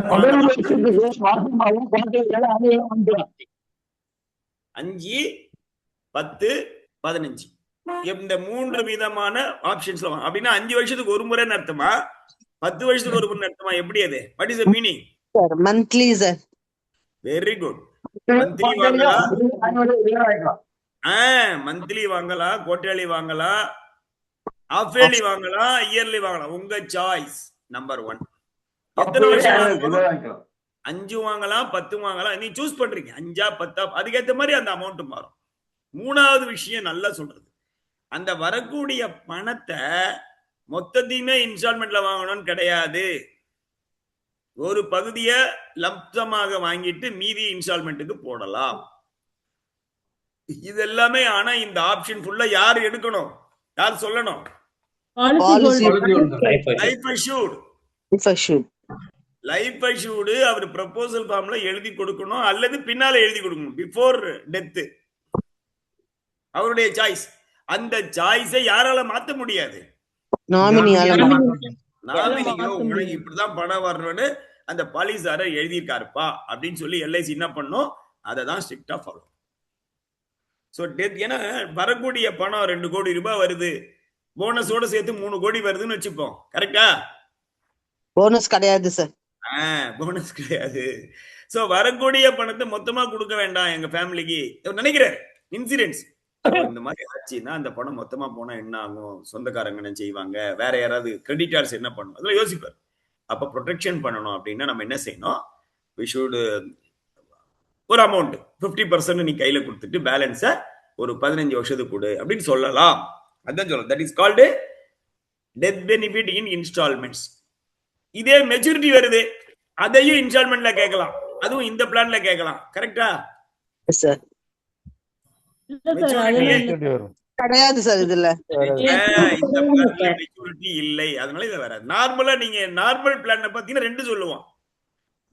5, 10, 15 இந்த 3 விதமான ஆப்ஷன்ஸ்ல வாங்க. அப்படின்னா 5 வருஷத்துக்கு ஒரு முறைன்னு அர்த்தமா, 10 வருஷத்துக்கு ஒரு முறை அர்த்தமா, எப்படி அது? What is the meaning?
Sir monthly sir.
Very good. Monthly வாங்கலாம், மந்த்லி வாங்கலாம், குவார்டர்லி வாங்கலாம், ஹாஃப் இயர்லி வாங்கலாம், இயர்லி வாங்கலாம். உங்க சாய்ஸ். நம்பர் 1. எத்தனை வருஷம் வாங்கலாம்? 5 வாங்கலாம், 10 வாங்கலாம். நீ சூஸ் பண்றீங்க 5ஆ 10ஆ, அதுக்கேற்ற மாதிரி அந்த அமௌண்ட் மாறும். 3வது விஷயம் நல்லா சொல்றது, அந்த வரக்கூடிய பணத்தை மொத்தத்தையுமே இன்ஸ்டால்மெண்ட்ல வாங்கணும்னு கிடையாது. ஒரு பகுதியை லம்சமாக வாங்கிட்டு மீதி இன்ஸ்டால்மெண்ட்டுக்கு போடலாம். இது எல்லாமே. ஆனா இந்த ஆப்ஷன் ஃபுல்லா யார் எடுக்கணும், யார் சொல்லணும்? Life assured. லைஃப் அஷ்யூர்டு அவர் ப்ரொபோசல் ஃபார்ம்ல எழுதி கொடுக்கணும், அல்லது பின்னால எழுதி கொடுக்கணும், பிஃபோர் டெத். அவருடைய சாய்ஸ். அந்த சாய்ஸை யாரால மாத்த முடியாது? நாமினியோ உனக்கு இப்படிதான் பணம் வரணும்னு அந்த பாலிசார எழுதியிருக்காருப்பா அப்படின்னு சொல்லி எல்ஐசி என்ன பண்ணும், அதை தான் ஸ்ட்ரிக்டா ஃபாலோ. ஸோ டெத், ஏன்னா வரக்கூடிய பணம் 2 கோடி ரூபாய் வருது, போனஸோட சேர்த்து 3 கோடி வருதுன்னு வச்சுப்போம். கரெக்டா?
போனஸ் கிடையாது சார்.
போனஸ் கிடையாது. சோ வரக்கூடிய பணத்தை மொத்தமா கொடுக்க வேண்டாம் எங்க ஃபேமிலிக்கு நினைக்கிறாரு. இன்சூரன்ஸ் இந்த மாதிரி ஆச்சுன்னா அந்த பணம் மொத்தமா போனா என்ன ஆகும், சொந்தக்காரங்க என்ன செய்வாங்க, வேற யாராவது கிரெடிட்டார்ஸ் என்ன பண்ணணும், அதெல்லாம் யோசிப்பார். அப்ப ப்ரொடெக்ஷன் பண்ணணும் அப்படின்னா நம்ம என்ன செய்யணும், we should ஒரு அமௌண்ட் 50% நீ கையில கொடுத்துட்டு பேலன்ஸ ஒரு 15 வருஷத்துக்கு கொடு அப்படின்னு சொல்லலாம். அதான் சொல்லலாம். That is called death benefit in instalments. இதே மெச்சூரிட்டி வருது, அதையும் இன்ஸ்டால்மெண்ட்ல கேட்கலாம், அதுவும் இந்த பிளான்ல கேட்கலாம். கரெக்டா?
கிடையாது சார் இதுல.
இந்த பிளான்ல மெச்சூரிட்டி இல்லை, அதனால இத வராது. நார்மலா நீங்க நார்மல் பிளான் பாத்தீங்கன்னா 2 சொல்லுவோம்.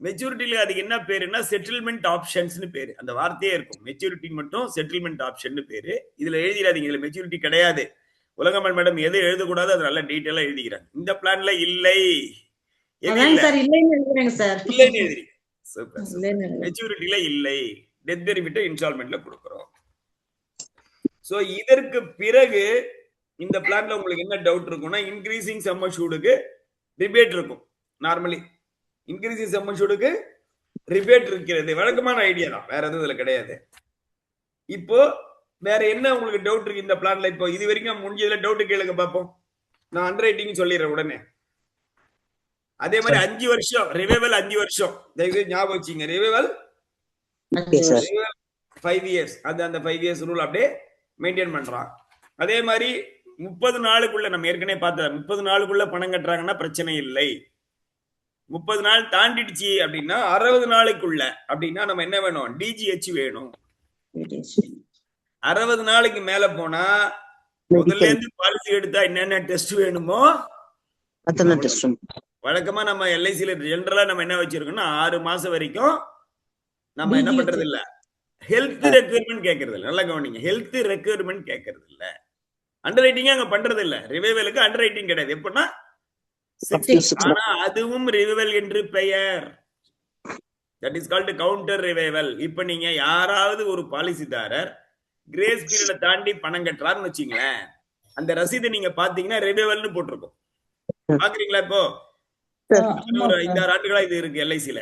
மெச்சூரிட்டில அதுக்கு என்ன பேருன்னா செட்டில்மெண்ட் ஆப்ஷன்ஸ்னு பேரு. அந்த வார்த்தையே இருக்கும். மெச்சூரிட்டி மட்டும் செட்டில்மெண்ட் ஆப்ஷன் பேரு. இதுல எழுதிடாதீங்க, இதுல மெச்சூரிட்டி கிடையாது. உலகம்மாள் மேடம் எது எழுதக்கூடாது அது நல்லா டீட்டெயிலா எழுதிக்கிறாங்க. இந்த பிளான்ல இல்லை. மெச்சூரிட்டில இல்லை, டெத் பெனிஃபிட் இன்ஸ்டால்மெண்ட்ல கொடுக்கிறோம். சோ இதற்கு பிறகு இந்த பிளான்ல உங்களுக்கு என்ன டவுட் இருக்கும்னா, இன்கிரீசிங் சம் அஷ்யூர்டுக்கு ரிபேட் இருக்கும். நார்மலி இன்கிரீசிங் சம் அஷ்யூர்டுக்கு ரிபேட் இருக்கிறது வழக்கமான ஐடியா தான், வேற எதுவும் இதுல கிடையாது. இப்போ வேற என்ன உங்களுக்கு டவுட் இருக்கு இந்த பிளான்ல? இப்போ இது வரைக்கும் முடிஞ்சதுல டவுட் கேளுங்க பாப்போம். நான் அண்டர்ரைட்டிங் சொல்லிடுறேன் உடனே. அதே மாதிரி 5 வருஷம் ரிவைவல், 5 வருஷம் தயவுசெய்து ஞாபகம் வச்சுங்க. ரிவைவல் 5 இயர்ஸ், அது அந்த 5 இயர்ஸ் ரூல் அப்படியே மெயின்டைன் பண்றான். அதே மாதிரி 30 நாளுக்குள்ள நம்ம ஏற்கனவே பார்த்தோம், 30 நாளுக்குள்ள பணம் கட்டுறாங்கன்னா பிரச்சனை இல்லை. 30 நாள் தாண்டிடுச்சு அப்படின்னா 60 நாளுக்குள்ள அப்படின்னா நம்ம என்ன வேணும், டிஜிஹெச் வேணும். 60 நாளைக்கு மேல போனா முதல்ல இருந்து பாலிசி எடுத்தா என்னென்ன டெஸ்ட் வேணுமோ
அத்தனை டெஸ்ட்.
வழக்கமா நம்ம எல்ஐசில ஜெனரலா நம்ம என்ன வச்சிருக்கோம்னா 6 மாசம் வரைக்கும் நம்ம என்ன பண்றது இல்ல, ஹெல்த் ரெக்யர்மெண்ட் கேட்கறது இல்ல. நல்லா கவனிங்க, ஹெல்த் ரெக்யர்மெண்ட் கேட்கறது இல்ல. அண்டர் ரைட்டிங் அங்க பண்றது இல்ல. ரிவைவலுக்கு அண்டர் ரைட்டிங் கிடையாது. எப்படின்னா ஆனா அதுவும் ரிவைவல் என்று பெயர். That is called counter revival. இப்ப நீங்க யாராவது ஒரு பாலிசிதாரர் கிரேஸ் பீரியட தாண்டி பணம் கட்டுறாருன்னு வச்சுங்களேன், அந்த ரசீதை நீங்க பாத்தீங்கன்னா ரிவைவல்னு போட்டிருக்கோம். பாக்குறீங்களா? இப்போ ஒரு 5-6 ஆண்டுகளா இது இருக்கு எல்ஐசில.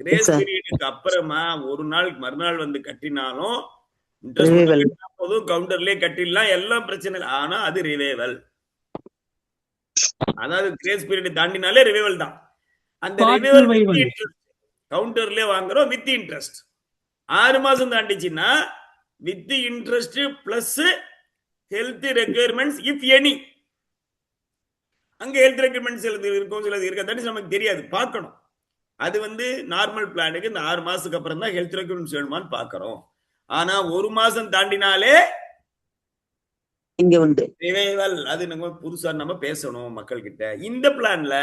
கிரேஸ் பீரியடுக்கு அப்புறமா ஒரு நாள் மறுநாள் வந்து கட்டினாலும் போதும், கவுண்டர்லயே கட்டிடலாம், எல்லாம் பிரச்சனை இல்லை. ஆனா அது ரிவைவல். அதாவது கிரேஸ் பீரியட் தாண்டினாலே ரிவைவல் தான். அந்த ரிவைவல் வித் இன்ட்ரெஸ்ட், கவுண்டர்லயே வாங்குறோம் வித் இன்ட்ரெஸ்ட். 6 மாசம் தாண்டிச்சுன்னா with interest plus health requirements if any. அங்க ஹெல்த் ரெக்யர்மெண்ட்ஸ் இருக்கும், சிலது இருக்க நமக்கு தெரியாது, பார்க்கணும். அது வந்து நார்மல் பிளானுக்கு இந்த 6 மாசத்துக்கு அப்புறம் தான் ஹெல்த் ரெக்யர்மெண்ட்ஸ் வேணுமான்னு பாக்குறோம். ஆனா 1 மாசம் தாண்டினாலே
இங்க வந்து
ரிவைவல். அது நம்ம புதுசா நம்ம பேசணும் மக்கள் கிட்ட. இந்த பிளான்ல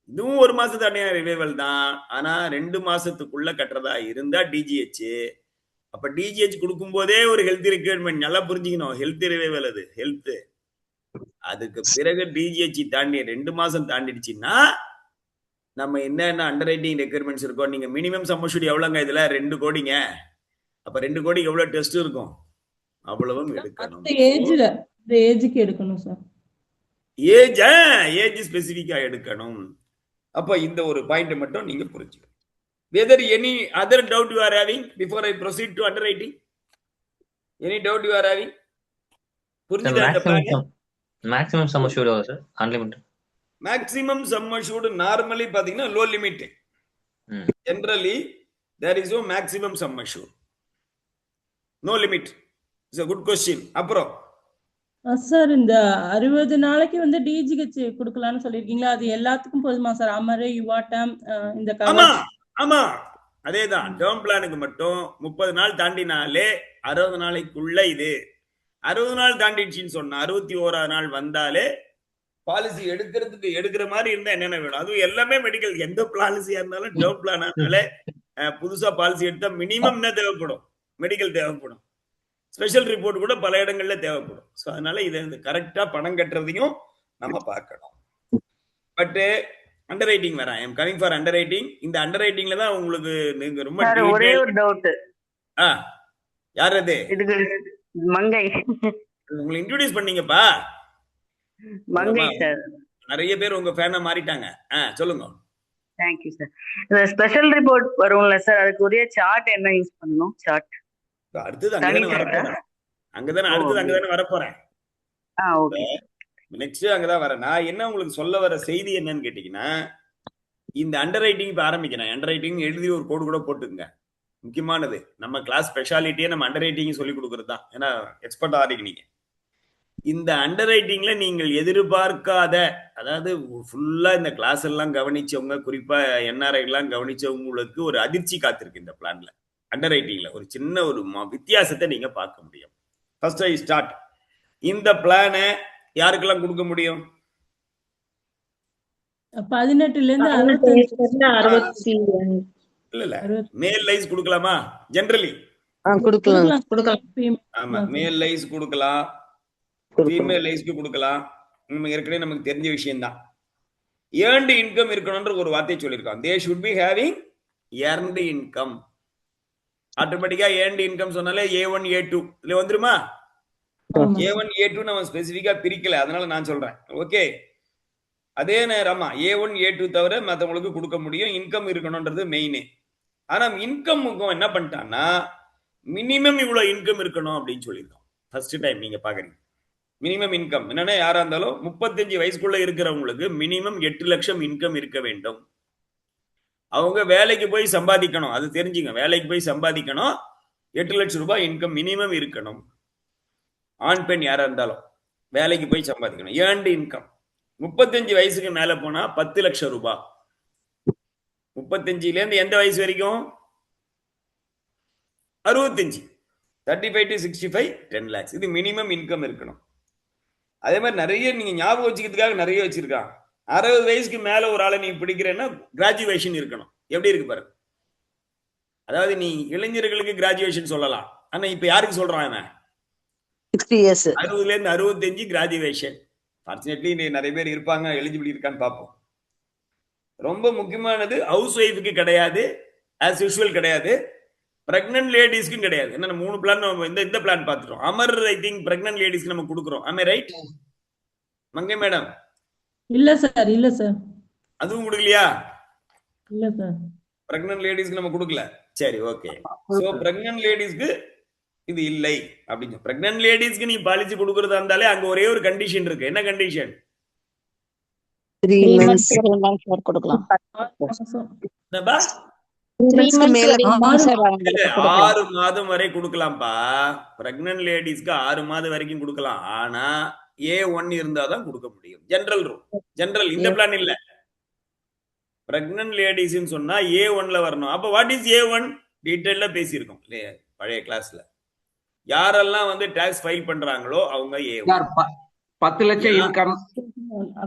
இதுவும் 1 மாசம் தாண்டினா ரிவைவல் தான். ஆனா 2 மாசத்துக்குள்ள கட்டுறதா இருந்தா டிஜிஹெச். அப்ப டிஜிஹெச் கொடுக்கும் போதே ஒரு ஹெல்த் ரெக்யர்மெண்ட், நல்லா புரிஞ்சுக்கணும். ஹெல்த் ரிவைவல் அது ஹெல்த். அதுக்கு பிறகு டிஜிஹெச் தாண்டி 2 மாசம் தாண்டிடுச்சுன்னா நம்ம என்னென்ன அண்டர் ரைட்டிங் ரெக்யர்மெண்ட்ஸ் இருக்கோ, நீங்க மினிமம் சம் அஷ்யூர்ட் எவ்வளவுங்க இதுல 2 கோடிங்க. அப்ப 2 கோடிக்கு எவ்வளவு டெஸ்ட் இருக்கும், அவ்வளவும் எடுக்கணும்.
இந்த ஏஜுக்கு எடுக்கணும் சார்.
ஏஜ் ஸ்பெசிபிக்கா எடுக்கணும். அப்ப இந்த ஒரு பாயிண்ட் மட்டும் நீங்க புரிஞ்சுக்கணும். whether any other doubt you are having before I proceed to underwriting? Any doubt you are having? புரிஞ்சுதா இந்த plan?
Maximum sum assured sir, unlimited.
Maximum sum assured normally பாத்தீங்கன்னா low limit. Generally there is no maximum sum assured, no limit. It's a good question. அப்புறம்
sir இந்த 60 நாளைக்கு வந்து டிஜிஹெச் கொடுக்கலாம்னு சொல்லிருக்கீங்களா, அது எல்லாத்துக்கும் போதுமா சார்? அமரு, யுவாட்டம், இந்த
ஆமா அதேதான். டேர்ம் பிளானுக்கு மட்டும் 30 நாள் தாண்டினாலே 60 நாளைக்குள்ள இது. 60 நாள் தாண்டிடுச்சின்னு சொன்னா 61ஆவது நாள் வந்தாலே பாலிசி எடுக்கிற மாதிரி இருந்தா என்னென்ன வேணும், அதுவும் எல்லாமே மெடிக்கல். எந்த பாலிசியா இருந்தாலும் டேர்ம் பிளானாலே புதுசா பாலிசி எடுத்தா மினிமம் என்ன தேவைப்படும், மெடிக்கல் தேவைப்படும். ஸ்பெஷல் ரிப்போர்ட் கூட பல இடங்கள்ல தேவைப்படும். ஸோ அதனால இதை கரெக்டா பணம் கட்டுறதையும் நம்ம பார்க்கணும். பட் அண்டர் ரைட்டிங் வரேன். I'm coming for under writing. இந்த அண்டர் ரைட்டிங்ல தான் உங்களுக்கு நீங்க ரொம்ப
ஒரே ஒரு டவுட்.
யார் அது?
மங்கை.
உங்களை இன்ட்ரோடியூஸ் பண்ணீங்கப்பா.
மங்கை சார்.
நிறைய பேர் உங்க ஃபேனா மாறிட்டாங்க. சொல்லுங்க.
Thank you sir. இந்த ஸ்பெஷல் ரிப்போர்ட் வரும்ல சார், அதுக்கு ஒரே சார்ட் என்ன யூஸ் பண்ணணும்? சார்ட்
அடுத்தது அங்கதானே வரப்போறேன். நெக்ஸ்ட் அங்கதான் வரேன். நான் என்ன உங்களுக்கு சொல்ல வர செய்தி என்னன்னு கேட்டீங்கன்னா, இந்த அண்டர் ரைட்டிங் இப்ப ஆரம்பிக்கிறேன். அண்டர் ரைட்டிங் எழுதி ஒரு கோடு கூட போட்டுங்க. முக்கியமானது நம்ம கிளாஸ் ஸ்பெஷாலிட்டியே நம்ம அண்டர் ரைட்டிங் சொல்லி கொடுக்கறது தான். ஏன்னா எக்ஸ்பர்ட் ஆறீங்க நீங்க. இந்த அண்டர் ரைட்டிங்ல நீங்கள் எதிர்பார்க்காத, அதாவது ஃபுல்லா இந்த கிளாஸ் எல்லாம் கவனிச்சவங்க, குறிப்பா என்ஆர்ஐ எல்லாம் கவனிச்சவங்களுக்கு ஒரு அதிர்ச்சி காத்திருக்கு இந்த பிளான்ல. அண்டர் ரைட்டிங்ல ஒரு சின்ன ஒரு வித்தியாசத்தை நீங்க பார்க்க முடியும். First I start. இந்த பிளானை யாருக்கெல்லாம் கொடுக்க முடியும்?
18ல இருந்து 65
இல்ல மேல் லைஸ் கொடுக்கலாமா? ஜெனரலி
கொடுக்கலாம்.
ஆமா, மேல் லைஸ் கொடுக்கலாம், ஃபீமேல் லைஸ்க்கு கொடுக்கலாம். நம்ம ஏற்கனவே நமக்கு தெரிஞ்ச விஷயம் தான். ஏர்ன்டு இன்கம் இருக்கணும்ன்ற ஒரு வார்த்தையை சொல்லியிருக்கோம். They should be having earned income. ஆட்டோமேட்டிக்கா ஏர்ன்டு இன்கம் சொன்னாலே A1 A2 இதுல வந்துருமா? A1 A2 நம்ம ஸ்பெசிபிக்கா பிரிக்கல, அதனால நான் சொல்றேன். ஓகே, அதே நேரமா A1 A2 தவிர மற்றவங்களுக்கு கொடுக்க முடியும். இன்கம் இருக்கணும்ன்றது மெயின். ஆனா இன்கம் என்ன பண்ணிட்டான்னா மினிமம் இவ்வளவு இன்கம் இருக்கணும் அப்படின்னு சொல்லியிருக்கோம். ஃபர்ஸ்ட் டைம் நீங்க பாக்குறீங்க. மினிமம் இன்கம் என்னன்னா, யாரா இருந்தாலும் 35 வயசுக்குள்ள இருக்கிறவங்களுக்கு மினிமம் 8 லட்சம் இன்கம் இருக்க வேண்டும். அவங்க வேலைக்கு போய் சம்பாதிக்கணும், அது தெரிஞ்சுங்க. வேலைக்கு போய் சம்பாதிக்கணும், 8 லட்சம் ரூபாய் இன்கம் மினிமம் இருக்கணும். ஆண் பெண் யாரா இருந்தாலும் வேலைக்கு போய் சம்பாதிக்கணும். ஏர்ன்டு இன்கம் 35 வயசுக்கு மேல போனா 10 லட்சம் ரூபாய். 35ல இருந்து எந்த வயசு வரைக்கும்? 65. 35 to 65 10 lakhs. இது மினிமம் இன்கம் இருக்கணும். அதே மாதிரி நிறைய நீங்க ஞாபகம் வச்சுக்கிறதுக்காக நிறைய வச்சிருக்காங்க. 60 வயசுக்கு மேல ஒரு ஆளை நீ பிடிக்கிறேன்னா கிராஜுவேஷன் இருக்கணும். எப்படி இருக்கு பாருங்க. அதாவது நீ இளைஞர்களுக்கு கிராஜுவேஷன் சொல்லலாம், ஆனா இப்ப யாருக்கு சொல்றான் அவன்?
60 years.
60ல இருந்து 65 கிராஜுவேஷன். ஃபார்ச்சுனேட்லி நிறைய பேர் இருப்பாங்க, எலிஜிபிலிட்டி இருக்கான்னு பார்ப்போம். ரொம்ப முக்கியமானது ஹவுஸ் ஒய்ஃபுக்கு கிடையாது, ஆஸ் யூஷுவல் கிடையாது, பிரெக்னன்ட் லேடிஸ்க்கும் கிடையாது. என்ன 3 பிளான் இந்த பிளான் பார்த்துட்டோம். அமர் ஐ திங்க் பிரெக்னன்ட் லேடிஸ்க்கு நம்ம கொடுக்குறோம். ஆமே ரைட் மங்கை மேடம்?
இல்ல சார், இல்ல சார்.
அதுவும் கொடுக்கலையா?
இல்ல சார்,
பிரெக்னன்ட் லேடிஸ்க்கு நம்ம கொடுக்கல. சரி, ஓகே. சோ பிரெக்னன்ட் லேடிஸ்க்கு இது இல்லை அப்படின்னு. பிரெக்னன்ட் லேடிஸ்க்கு நீ பாலிசி கொடுக்கறதா இருந்தாலே அங்க ஒரே ஒரு கண்டிஷன் இருக்கு. என்ன கண்டிஷன்?
3 months
கொடுக்கலாம்.
6 மாதம் வரை கொடுக்கலாம்ப்பா. பிரெக்னன்ட் லேடிஸ்க்கு 6 மாதம் வரைக்கும் கொடுக்கலாம். ஆனா A1 இருந்தாதான் கொடுக்க முடியும். General rule. ஜெனரல் இந்த பிளான் இல்ல. பிரெக்னன்ட் லேடிஸ் சொன்னா A1ல வரணும். அப்ப வாட் இஸ் A1 டீடைல்ல பேசியிருக்கோம் இல்லையா பழைய கிளாஸ்ல. யாரெல்லாம் டாக்ஸ் ஃபைல் பண்றாங்களோ அவங்க A1.
10 லட்சம் இன்கம்.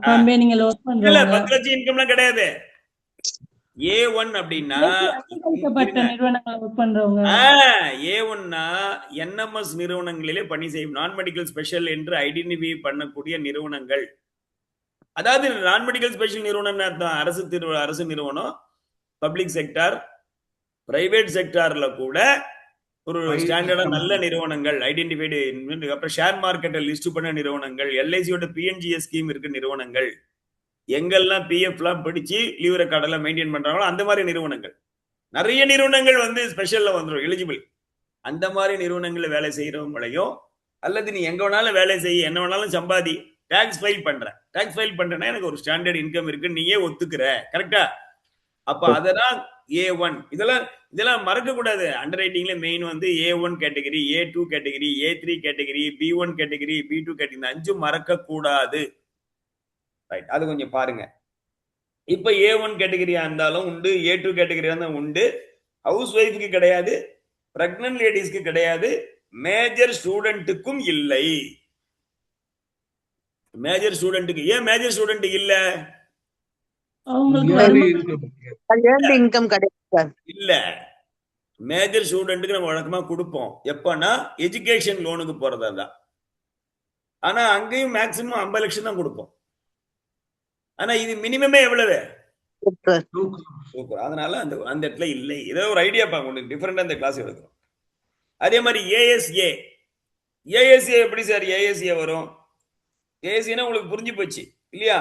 கம்பெனிங்க லோஸ் பண்றாங்க.
இல்ல 10 லட்சம் இன்கம்லாம் கிடையாது. A1 அப்படின்னா
நிறுவனங்கள் ஒர்க் பண்றவங்க.
A1னா NMS நிறுவனங்களிலே பணி செய்யும் நான் மெடிக்கல் ஸ்பெஷல் என்று ஐடென்டிஃபை பண்ணக்கூடிய நிறுவனங்கள். அதாவது நான் மெடிக்கல் ஸ்பெஷல் நிறுவனம் அரசு நிறுவனம், பப்ளிக் செக்டார், பிரைவேட் செக்டார்ல கூட ஒரு ஸ்டாண்டர்டா நல்ல நிறுவனங்கள் ஐடென்டிஃபைடு, அப்புறம் ஷேர் மார்க்கெட்டை லிஸ்ட் பண்ண நிறுவனங்கள், எல்ஐசியோட பிஎன்ஜிஎஸ் ஸ்கீம் இருக்கு நிறுவனங்கள், எங்கெல்லாம் பிஎஃப் எல்லாம் பிடிச்சு லீவ் ரெக்கார்ட் எல்லாம் மெயின்டைன் பண்றாங்களோ அந்த மாதிரி நிறுவனங்கள். நிறைய நிறுவனங்கள் வந்து ஸ்பெஷல்ல வந்துடும் எலிஜிபிள். அந்த மாதிரி நிறுவனங்கள்ல வேலை செய்யறவங்களையும், அல்லது நீ எங்க வேணாலும் வேலை செய்ய, என்ன வேணாலும் சம்பாதி, டாக்ஸ் ஃபைல் பண்றேன்னா எனக்கு ஒரு ஸ்டாண்டர்ட் இன்கம் இருக்கு, நீயே ஒத்துக்கிற, கரெக்டா? அப்ப அதெல்லாம் A1. இதெல்லாம் மறக்க கூடாது. அண்டர் ரைட்டிங்ல மெயின் வந்து A1 category, A2 category, A3 category, B1 category, B2 category, இந்த 5 மறக்க கூடாது. ரைட், அது கொஞ்சம் பாருங்க. இப்ப A1 கேட்டகரியா இருந்தாலும் உண்டு, A2 கேட்டகரியா இருந்தாலும் உண்டு. ஹவுஸ் ஒய்ஃப்க்கு கிடையாது, பிரெக்னன்ட் லேடிஸ்க்கு கிடையாது, மேஜர் ஸ்டூடெண்ட்டுக்கும் இல்லை. மேஜர் ஸ்டூடெண்ட்டுக்கு ஏன் மேஜர் ஸ்டூடெண்ட் இல்ல?
அவங்களுக்கு
இன்கம் கிடையாது சார்.
இல்ல, மேஜர் ஸ்டூடெண்ட்டுக்கு நம்ம வழக்கமா கொடுப்போம் எப்பன்னா எஜுகேஷன் லோனுக்கு போறதா தான். ஆனா அங்கேயும் மேக்சிமம் 50 லட்சம் தான் கொடுப்போம். ஆனா இது மினிமமே எவ்வளவு? சூப்பர். அதனால அந்த இடத்துல இல்லை. ஏதோ ஒரு ஐடியா பாங்க, டிஃபரெண்டா இந்த கிளாஸ் எடுக்கிறோம். அதே மாதிரி ஏஎஸ்ஏ எப்படி சார் ஏஎஸ்ஏ வரும்? ஏஎஸ்ஏனா உங்களுக்கு புரிஞ்சு போச்சு இல்லையா?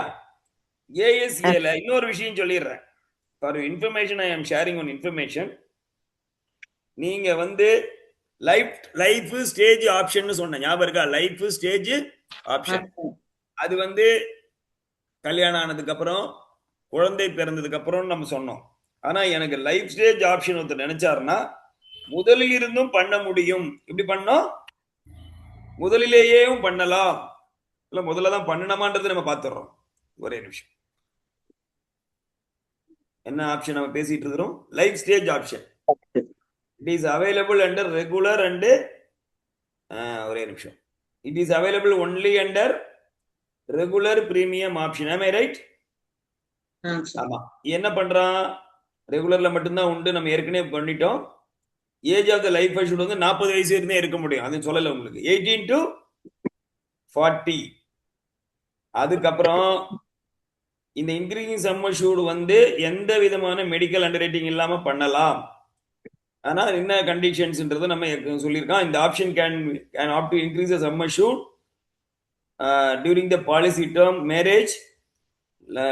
ஏஎஸ்ஏல இன்னொரு விஷயம் சொல்லிடுறேன். ஃபார் இன்ஃபர்மேஷன், ஐ ஆம் ஷேரிங் ஒன் இன்ஃபர்மேஷன். நீங்க வந்து லைஃப் ஸ்டேஜ் ஆப்ஷன் சொன்ன ஞாபகம் இருக்கா? லைஃப் ஸ்டேஜ் ஆப்ஷன் அது வந்து கல்யாணம் ஆனதுக்கு அப்புறம், குழந்தை பிறந்ததுக்கு அப்புறம் நம்ம சொன்னோம். ஆனா எனக்கு லைஃப் ஸ்டேஜ் ஆப்ஷன் ஒருத்தர் நினைச்சாருன்னா முதலில் இருந்தும் பண்ண முடியும். இப்படி பண்ணோம், முதலிலேயும் பண்ணலாம். இல்ல முதல்ல தான் பண்ணணுமான்றது நம்ம பார்த்துடுறோம். ஒரே நிமிஷம், என்ன ஆப்ஷன் நம்ம பேசிட்டு இருக்கிறோம்? Life stage option. It is available under regular and ஒரே நிமிஷம், it is available only under regular premium option. ஆம் ஐ ரைட்? ஆமா. என்ன பண்றான்? ரெகுலர்ல மட்டும்தான் உண்டு, நம்ம ஏற்கனவே பண்ணிட்டோம். Age of the life assured வந்து 40 வயசு இருந்தே இருக்க முடியும். அது சொல்லல உங்களுக்கு. 18 to 40. அதுக்கப்புறம் இந்த இன்க்ரீசிங் சம் அஷ்யூர்ட் வந்து எந்த விதமான மெடிக்கல் அண்டர் ரைட்டிங் இல்லாம பண்ணலாம். ஆனா என்ன கண்டிஷன்ஸ்ன்றது நம்ம சொல்லியிருக்கோம். இந்த option can opt to increase the sum assured during the policy term, marriage,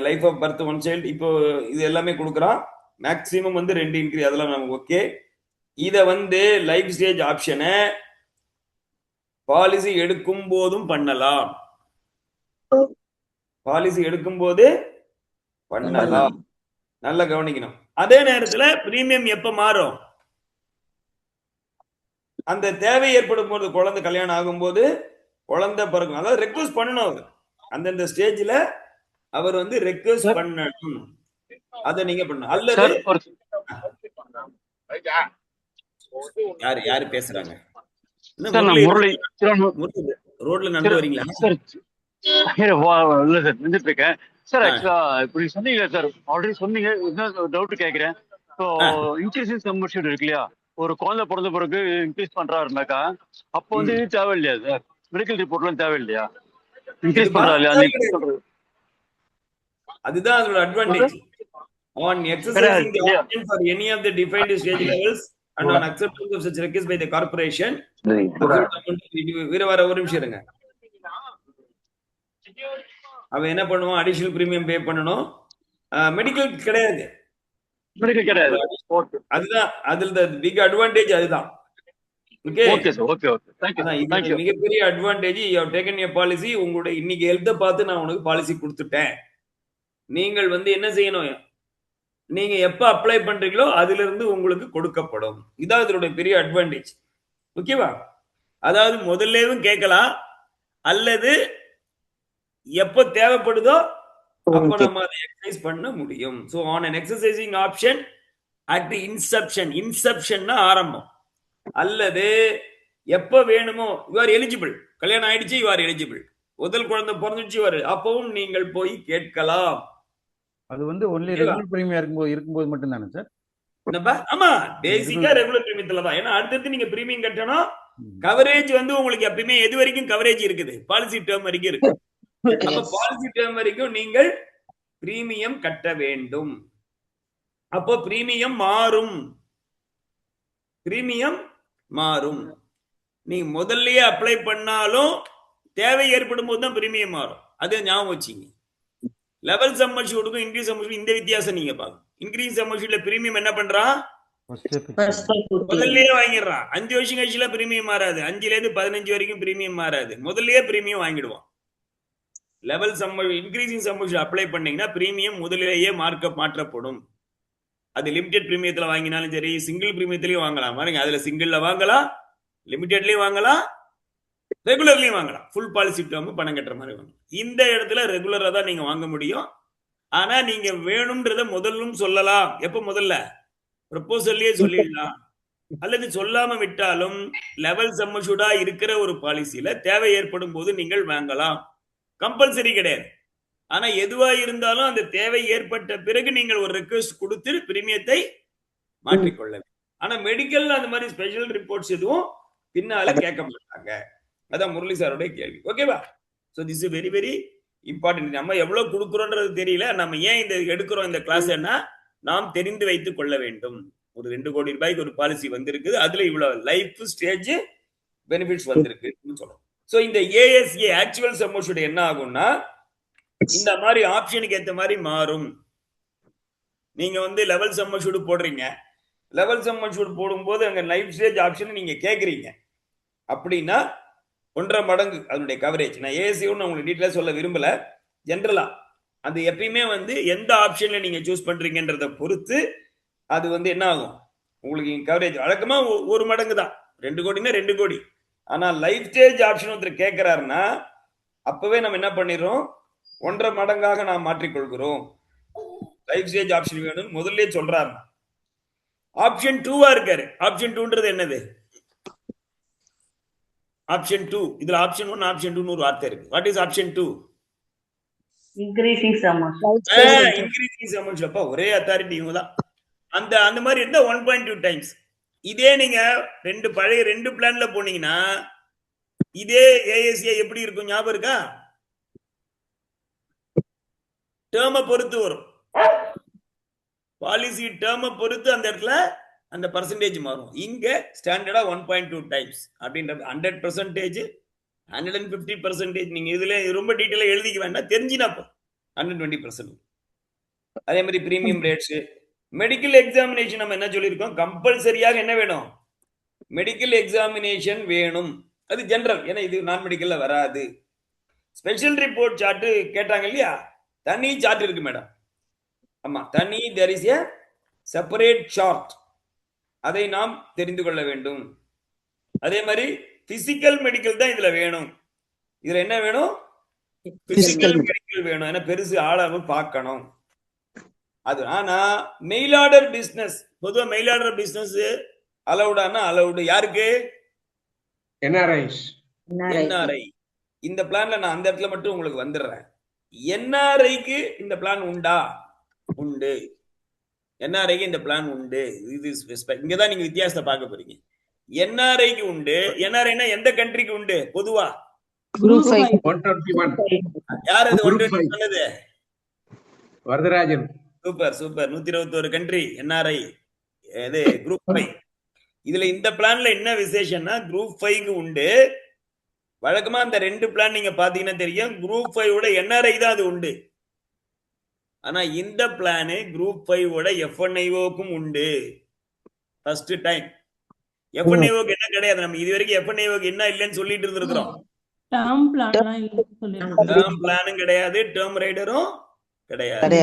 life of birth, one child. இப்போ இது எல்லாமே கொடுக்குறான். மேக்சிமம் வந்து 2 இன்க்ரீஸ், அதெல்லாம் நமக்கு ஓகே. இத வந்து லைஃப் ஸ்டேஜ் ஆப்ஷனை பாலிசி எடுக்கும் போதும் பண்ணலாம். பாலிசி எடுக்கும் போது பண்ணலாம். நல்லா கவனிக்கணும். அதே நேரத்துல பிரீமியம் எப்ப மாறும்? அந்த தேவை ஏற்படும் போது, குழந்தை கல்யாணம் ஆகும்போது, குழந்தை பிறக்கும். அதாவது ரெக்வஸ்ட் பண்ணணும். அவர் அந்தந்த ஸ்டேஜ்ல அவர் வந்து ரெக்வஸ்ட் பண்ணணும். அதை நீங்க பண்ணணும். அல்லது யாரு பேசுறாங்க? ரோட்ல நடந்து வரீங்களா?
இல்ல சார், நின்றுட்டு இருக்கேன் சார். ஆக்சுவலா இப்படி சொன்னீங்க சார், ஆல்ரெடி சொன்னீங்க. டவுட் கேட்கிறேன். ஸோ இன்க்ரீசிங் சம் அஷ்யூர்ட் இருக்கு இல்லையா? ஒரு குழந்தை பிறந்த பிறகு இன்க்ரீஸ் பண்றாருனாக்கா அப்போ வந்து தேவை இல்லையா சார்? மெடிக்கல் ரிப்போர்ட்லாம் தேவை இல்லையா? இன்க்ரீஸ் பண்றா இல்லையா?
அதுதான் அதோட advantage. On exercising the option for any of the defined stage levels and on acceptance of such request by the corporation, வீரவார ஒரு நிமிஷம் இருங்க. அவன் என்ன பண்ணுவான்? அடிஷனல் பிரீமியம் பே பண்ணணும். மெடிக்கல் கிடையாது. அதுதான் அதுல பிக் அட்வான்டேஜ். அதுதான் மிகப்பெரிய advantage. You have taken a policy. உங்களுடைய இன்னைக்கு ஹெல்த்தை பார்த்து நான் உனக்கு பாலிசி கொடுத்துட்டேன். நீங்கள் வந்து என்ன செய்யணும்? நீங்க எப்ப அப்ளை பண்றீங்களோ அதுல இருந்து உங்களுக்கு கொடுக்கப்படும். இதான் இதனுடைய பெரிய அட்வான்டேஜ். ஓகேவா? அதாவது முதல்லவும் கேட்கலாம், அல்லது எப்ப தேவைப்படுதோ அப்ப நம்ம அதை எக்ஸசைஸ் பண்ண முடியும். So on an exercising option at Inception ஆரம்பம், அல்லது எப்ப வேணுமோ யூ ஆர் எலிஜிபிள். கல்யாணம் ஆயிடுச்சு, யூ ஆர் எலிஜிபிள். முதல் குழந்தை பிறந்துச்சு வரு, அப்பவும் நீங்கள் போய் கேட்கலாம்.
அது வந்து ஒன்லி ரெகுலர் பிரீமியம் இருக்கும்போது மட்டும் தானே சார்?
ஆமா, பேசிக்கா ரெகுலர் பிரீமியத்துல தான். ஏன்னா அடுத்தடுத்து நீங்க பிரீமியம் கட்டணும். கவரேஜ் வந்து உங்களுக்கு எப்பயுமே எது வரைக்கும் கவரேஜ் இருக்குது? பாலிசி டேர்ம் வரைக்கும் இருக்கு. அப்ப பாலிசி டேர்ம் வரைக்கும் நீங்கள் பிரீமியம் கட்ட வேண்டும். அப்போ பிரீமியம் மாறும். பிரீமியம் மாறும். நீங்க முதல்லயே அப்ளை பண்ணாலும் தேவை ஏற்படும் போது தான் பிரீமியம் மாறும். அது ஞாபகம் வச்சுங்க. லெவல் சம் அஷ்யூர்டுக்கும் இன்க்ரீஸ் சம் அஷ்யூர்டும் இந்த வித்தியாசம் நீங்க பாருங்க. இன்க்ரீஸ் சம் அஷ்யூர்ட்ல பிரீமியம் என்ன பண்றான்? முதல்லயே வாங்கிடுறான். 5 வருஷம் கழிச்சுல பிரீமியம் மாறாது. 5ல இருந்து 15 வரைக்கும் பிரீமியம் மாறாது. முதல்லயே பிரீமியம் வாங்கிடுவான். Level sum increasing sum assured apply பண்ணீங்கன்னா பிரீமியம் முதலிலேயே மார்க்கப் மாற்றப்படும். அது லிமிடெட் பிரீமியத்துல வாங்கினாலும் சரி, சிங்கிள் பிரீமியத்திலயும் வாங்கலாம். பாருங்க, அதுல சிங்கிள்ல வாங்கலாம், லிமிடெட்லயும் வாங்கலாம், ரெகுலர்லயும் வாங்கலாம். ஃபுல் பாலிசி டேர்ம் பணம் கட்டுற மாதிரி வாங்கலாம். இந்த இடத்துல ரெகுலரா தான் நீங்க வாங்க முடியும். ஆனா நீங்க வேணும்ன்றத முதல்லும் சொல்லலாம். எப்ப முதல்ல? ப்ரொபோசல்லயே சொல்லிடலாம். அல்லது சொல்லாம விட்டாலும் லெவல் சம் அஷ்யூர்டா இருக்கிற ஒரு பாலிசியில தேவை ஏற்படும் போது நீங்கள் வாங்கலாம். கம்பல்சரி கிடையாது. ஆனா எதுவா இருந்தாலும் அந்த தேவை ஏற்பட்ட பிறகு நீங்கள் ஒரு ரெக்வெஸ்ட் கொடுத்து பிரீமியத்தை மாற்றிக்கொள்ள வேண்டும். ஆனா மெடிக்கல் அந்த மாதிரி ஸ்பெஷல் ரிப்போர்ட்ஸ் எதுவும் பின்னால கேட்க மாட்டாங்க. அதான் முரளி சாரோட கேள்வி. ஓகேவா? So this is very very important. நம்ம எவ்வளவு கொடுக்குறோன்றது தெரியல. நம்ம ஏன் இந்த எடுக்கிறோம் இந்த கிளாஸ்னா நாம் தெரிந்து வைத்துக் கொள்ள வேண்டும். ஒரு 2 கோடி ரூபாய்க்கு ஒரு பாலிசி வந்திருக்குது. அதுல இவ்வளவு லைஃப் ஸ்டேஜ் பெனிஃபிட்ஸ் வந்திருக்கு சொல்றோம். ஸோ இந்த ஏஎஸ்ஏ ஆக்சுவல் சம் அஷ்யூர்ட் என்ன ஆகும்னா இந்த மாதிரி ஆப்ஷனுக்கு ஏற்ற மாதிரி மாறும். நீங்க வந்து லெவல் சம் அஷ்யூர்ட் போடுறீங்க. லெவல் சம் அஷ்யூர்ட் போடும்போது அங்க லைஃப் ஸ்டேஜ் ஆப்ஷன் நீங்க கேக்குறீங்க. அப்படின்னா 1.5 மடங்கு அதனுடைய கவரேஜ். நான் ஏஎஸ்சியும் உங்களுக்கு டீட்டெயிலா சொல்ல விரும்பல. ஜென்ரலா அது எப்பயுமே வந்து எந்த ஆப்ஷன்ல நீங்க சூஸ் பண்றீங்கன்றத பொறுத்து அது வந்து என்ன ஆகும், உங்களுக்கு கவரேஜ் வழக்கமா 1 மடங்கு தான். 2 கோடினா 2 கோடி. ஆனா லைஃப் ஸ்டேஜ் ஆப்ஷன் ஒருத்தர் கேட்கிறாருன்னா அப்பவே நம்ம என்ன பண்ணிடுறோம், 1.5 மடங்காக நாம் மாற்றிக்கொள்கிறோம். லைஃப் ஸ்டேஜ் ஆப்ஷன் வேணும் முதல்ல சொல்றாரு. ஆப்ஷன் 2வா இருக்காரு. ஆப்ஷன் 2ன்றது என்னது? ஆப்ஷன் 2. இதுல ஆப்ஷன் 1 ஆப்ஷன் 2 ஒரு வார்த்தை இருக்கு. What is option 2?
Increasing sum
increasing sum assured. அப்ப ஒரே அத்தாரிட்டி இவங்க தான். அந்த மாதிரி இருந்தா 1.2 டைம்ஸ். இதே நீங்க பழைய 2 பிளான்ல போனீங்கன்னா இதே ஏஎஸ்ஏ எப்படி இருக்கும் ஞாபகம் இருக்கா? டேர்மை பொறுத்து வரும். பாலிசி டேர்மை பொறுத்து அந்த இடத்துல அந்த பர்சன்டேஜ் மாறும். இங்க ஸ்டாண்டர்டா 1.2 டைம்ஸ் அப்படின்றது 100%, 150%. நீங்க இதுல ரொம்ப டீட்டெயிலா எழுதிக்க வேண்டாம், தெரிஞ்சினா 120%. அதே மாதிரி பிரீமியம் ரேட்ஸ். மெடிக்கல் எக்ஸாமினேஷன் நம்ம என்ன சொல்லியிருக்கோம், கம்பல்சரியாக என்ன வேணும், மெடிக்கல் எக்ஸாமினேஷன் வேணும். அது ஜெனரல், ஏன்னா இது நான் மெடிக்கல்ல வராது. ஸ்பெஷல் ரிப்போர்ட் சார்ட் கேட்டாங்க இல்லையா, தனி சார்ட் இருக்கு மேடம். ஆமா, தனி there is a separate chart. அதை நாம் தெரிந்து கொள்ள வேண்டும். அதே மாதிரி பிசிக்கல் மெடிக்கல் தான் இதுல வேணும். இதுல என்ன வேணும், பிசிக்கல் மெடிக்கல் வேணும். ஏன்னா பெருசு ஆளாம பார்க்கணும் அது. ஆனா மெயில் ஆர்டர் பிசினஸ், பொதுவா மெயில் ஆர்டர் பிசினஸ் அலவுடானா அலவுடு யாருக்கு? என்ஆர்ஐ. இந்த பிளான்ல நான் அந்த இடத்துல மட்டும் உங்களுக்கு வந்துடுறேன். என்ஆர்ஐக்கு இந்த பிளான் உண்டா? உண்டு. என்ஆர்ஐக்கு இந்த பிளான் உண்டு. இது இங்கதான் நீங்க வித்தியாசத்தை பார்க்க போறீங்க. என்ஆர்ஐக்கு உண்டு. என்ஆர்ஐனா எந்த கண்ட்ரிக்கு உண்டு பொதுவா?
குரூப் 121.
யார் அது 121 சொன்னது?
Varadarajan.
Super super. 121 country NRI. இது குரூப் 5. இதுல இந்த பிளான்ல என்ன விசேஷம்னா குரூப் 5க்கு உண்டு. வழக்கமா அந்த 2 பிளான் நீங்க பாத்தீங்கன்னா தெரியும், குரூப் 5 என்ஆர்ஐ தான் அது உண்டு. ஆனா இந்த பிளான் குரூப் 5 எஃப்என்ஐஓக்கும் உண்டு. First time. எஃப்என்ஐஓக்கு என்ன கிடையாது, நம்ம இது வரைக்கும் எஃப்என்ஐஓக்கு என்ன இல்லைன்னு சொல்லிட்டு இருந்திருக்கிறோம்.
டேர்ம்
பிளானும் கிடையாது, டேர்ம் ரைடரும் கிடையாது.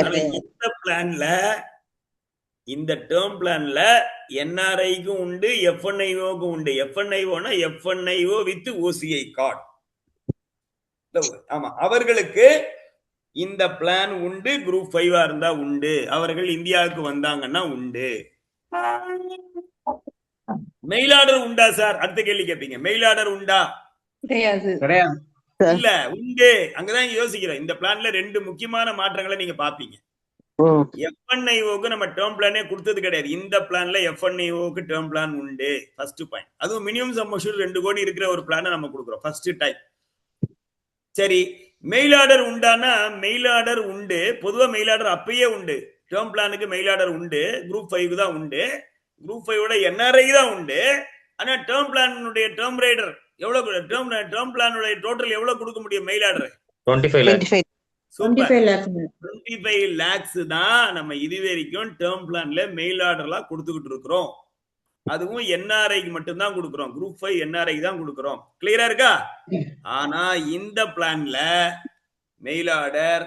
இந்த டேர்ம் பிளான்ல என்ஆர்ஐக்கும் உண்டு, எஃப்என்ஐஓக்கும் உண்டு. எஃப்என்ஐஓனா எஃப்என்ஐஓ வித் ஓசிஐ கார்டு. ஆமா, அவர்களுக்கு இந்த பிளான் உண்டு. குரூப் 5 இருந்தா உண்டு. அவர்கள் இந்தியாவுக்கு வந்தாங்கன்னா உண்டு. மெயில் ஆர்டர் உண்டா சார்? அடுத்த கேள்வி கேட்பீங்க. மெயில் ஆர்டர் உண்டா?
கிடையாது.
இல்ல, உண்டு. அங்கதான் யோசிக்கிறேன். இந்த பிளான்ல 2 முக்கியமான மாற்றங்களை நீங்க பாப்பீங்க. எஃப்என்ஐஓக்கு நம்ம டேர்ம் பிளானே கொடுத்தது கிடையாது. இந்த பிளான்ல எஃப்என்ஐஓக்கு டேர்ம் பிளான் உண்டு. First point. அதுவும் மினிமம் சம் அஷ்யூர்ட் 2 கோடி இருக்கிற ஒரு பிளானை நம்ம கொடுக்குறோம் ஃபர்ஸ்ட் டைம். சரி, மெயில் ஆர்டர் உண்டானா மெயில் ஆர்டர் உண்டு. பொதுவா மெயில் ஆர்டர் அப்பயே உண்டு. டேர்ம் பிளானுக்கு மெயில் ஆர்டர் உண்டு. குரூப் 5 தான் உண்டு. குரூப் 5 என்ஆர்ஐ தான் உண்டு. ஆனா டேர்ம் பிளானுடைய டேர்ம் ரைடர் எவ்வளவு, டேர்ம் பிளானுடைய டோட்டல் எவ்வளவு கொடுக்க முடியும் mail order?
25 lakhs.
25.
Super.
25 lakhs.
25 lakhs தான் நம்ம இது வரைக்கும் டேர்ம் பிளான்ல மெயில் ஆர்டர்லாம் கொடுத்துக்கிட்டு இருக்கிறோம். அதுவும் என்ஆர்ஐக்கு மட்டும்தான் கொடுக்குறோம். குரூப் 5 என்ஆர்ஐ தான் கொடுக்குறோம். கிளியரா இருக்கா? ஆனா இந்த பிளான்ல மெயில் ஆர்டர்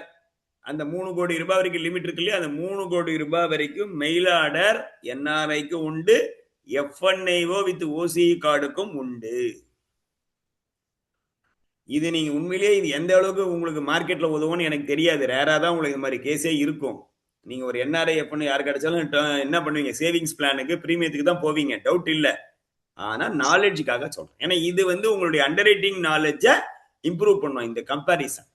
அந்த 3 கோடி ரூபாய் வரைக்கும் லிமிட் இருக்கு இல்லையா, அந்த 3 கோடி ரூபாய் வரைக்கும் மெயில் ஆர்டர் என்ஆர்ஐக்கு உண்டு, எஃப்என்ஐஓ வித் ஓசி கார்டுக்கும் உண்டு. இது நீங்க உண்மையிலேயே இது எந்த அளவுக்கு உங்களுக்கு மார்க்கெட்ல உதவும்னு எனக்கு தெரியாது. ரேரா தான் உங்களுக்கு இந்த மாதிரி கேஸே இருக்கும். நீங்க ஒரு என்ஆர்ஐ எஃப்என்ஐ யாரு கிடைச்சாலும் என்ன பண்ணுவீங்க, சேவிங்ஸ் பிளானுக்கு பிரீமியத்துக்கு தான் போவீங்க, டவுட் இல்ல. ஆனா நாலேஜுக்காக சொல்றேன். ஏன்னா இது உங்களுடைய அண்டர் ரைட்டிங் நாலேஜை இம்ப்ரூவ் பண்ணும். இந்த கம்பாரிசன்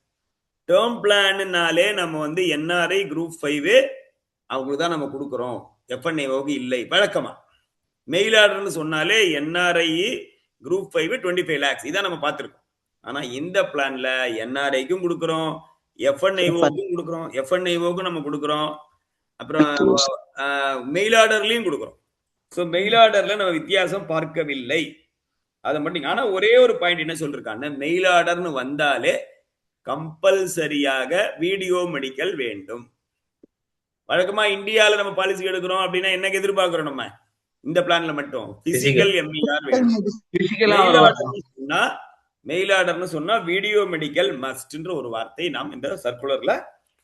டேர்ம் பிளான்னாலே நம்ம என்ஆர்ஐ குரூப் 5 அவங்களுக்கு தான் நம்ம கொடுக்குறோம், எஃப்என்ஐஓக்கு இல்லை வழக்கமா. மெயில் ஆர்டர்னு சொன்னாலே என்ஆர்ஐ குரூப் 5 25 lakhs இதான் நம்ம பார்த்துருக்கோம். ஆனா இந்த பிளான்ல என்ஆர்ஐக்கும் கொடுக்குறோம், எஃப்என்ஐஓக்கும் கொடுக்குறோம், எஃப்என்ஐஓக்கும் நம்ம கொடுக்குறோம், அப்புறம் மெயில் ஆர்டர்லயும் கொடுக்குறோம். ஸோ மெயில் ஆர்டர்ல நம்ம வித்தியாசம் பார்க்கவில்லை. அதை மட்டும். ஆனா ஒரே ஒரு பாயிண்ட் என்ன சொல்லிருக்காங்க, மெயில் ஆர்டர்னு வந்தாலே கம்பல்சரியாக வீடியோ மெடிக்கல் வேண்டும். வழக்கமா இந்தியாவில் நம்ம பாலிசி எடுக்கிறோம் அப்படின்னா என்ன எதிர்பார்க்கிறோம், நம்ம இந்த பிளான்ல மட்டும் பிசிக்கல் எம்இஆர் வேணும். மெயில் ஆர்டர்னு சொன்னா வீடியோ மெடிக்கல் மஸ்ட்ன்ற ஒரு வார்த்தை நாம் இந்த சர்க்குலர்ல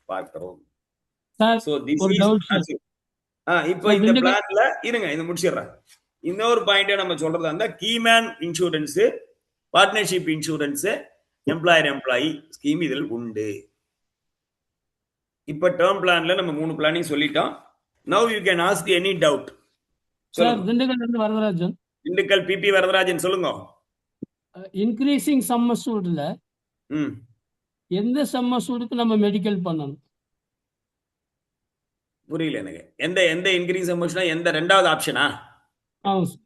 பார்க்கிறோம். இப்போ இந்த பிளான்ல இருங்க, இந்த முடிச்சிடுறேன். இன்னொரு பாயிண்ட் நம்ம சொல்றதா இருந்தா keyman insurance, partnership insurance, employee scheme இதில் உண்டு. இப்ப டேர்ம் பிளான்ல நம்ம 3 பிளானிங் சொல்லிட்டோம். Now you can ask any doubt.
Varadarajan,
Dindigul பிபி வரதராஜன் சொல்லுங்க.
இன்க்ரீசிங் சம் அஷ்யூர்ட்ல எந்த சம் அஷ்யூர்டுக்கு நம்ம மெடிக்கல் பண்ணணும்?
புரியல எனக்கு. எந்த இன்க்ரீஸ் சம் அஷ்யூர்ட்னா எந்த ரெண்டாவது ஆப்ஷனா?
ஆமா சார்.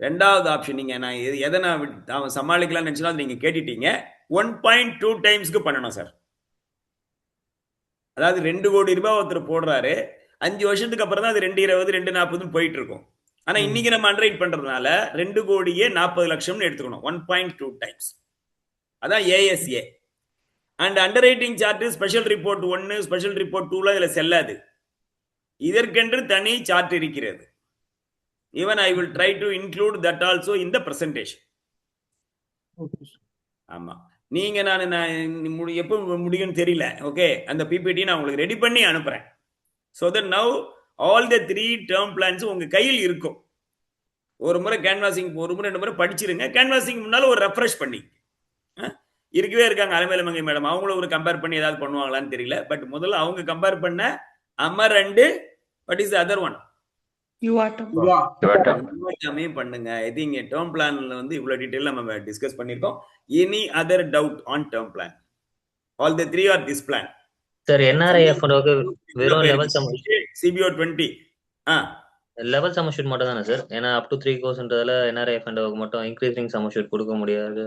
ரெண்டாவது ஆப்ஷன் நீங்க நான் எதை நான் சமாளிக்கலாம்னு நினைச்சா நீங்க கேட்டுட்டீங்க. 1.2 டைம்ஸ்க்கு பண்ணணும் சார். அதாவது 2 கோடி ரூபாய் ஒருத்தர் போடுறாரு, 5 வருஷத்துக்கு அப்புறம் தான் அது 220 240 போயிட்டு இருக்கும். ஆனா இன்னைக்கு நம்ம அண்டர்ரைட் பண்றதுனால 2 கோடியே 40 லட்சம்னு எடுத்துக்கணும். 1.2 டைம்ஸ் அதான் ASA. And underwriting chart special report 1 special report 2 இதுல செல்லாது. இதற்கென்று தனி சார்ட் இருக்கிறது. Even I will try to include that also in the presentation. ஆமா, நீங்க நான் எப்போ முடியும்னு தெரியல. ஓகே, அந்த பிபிடி நான் உங்களுக்கு ரெடி பண்ணி அனுப்புறேன். So that now all the 3 term plans உங்க கையில் இருக்கும். ஒரு முறை கேன்வாசிங், ஒரு முறை 2 முறை படிச்சிருங்க. கேன்வாசிங் முன்னால ஒரு ரெஃப்ரெஷ் பண்ணி இருக்கவே இருக்காங்க அலமேல மங்கை மேடம், அவங்கள ஒரு கம்பேர் பண்ணி ஏதாவது பண்ணுவாங்களான்னு தெரியல. பட் முதல்ல அவங்க கம்பேர் பண்ண Amar and what is the other one, எல்லாமே பண்ணுங்க. ஐ திங்க் டேர்ம் பிளான்ல இவ்வளவு டீடைல் நம்ம டிஸ்கஸ் பண்ணிருக்கோம். Any other doubt on term plan? All the 3 are this plan
sir. NRIF வெறும் level sum
CBO 20
level sum assured மட்டும் தானே சார்? ஏன்னா அப் டு 3 கோர்ஸ்ன்றதால என்ஆர்ஐஎஃப் மட்டும் இன்க்ரீசிங் சம் அஷ்யூர்ட் கொடுக்க முடியாது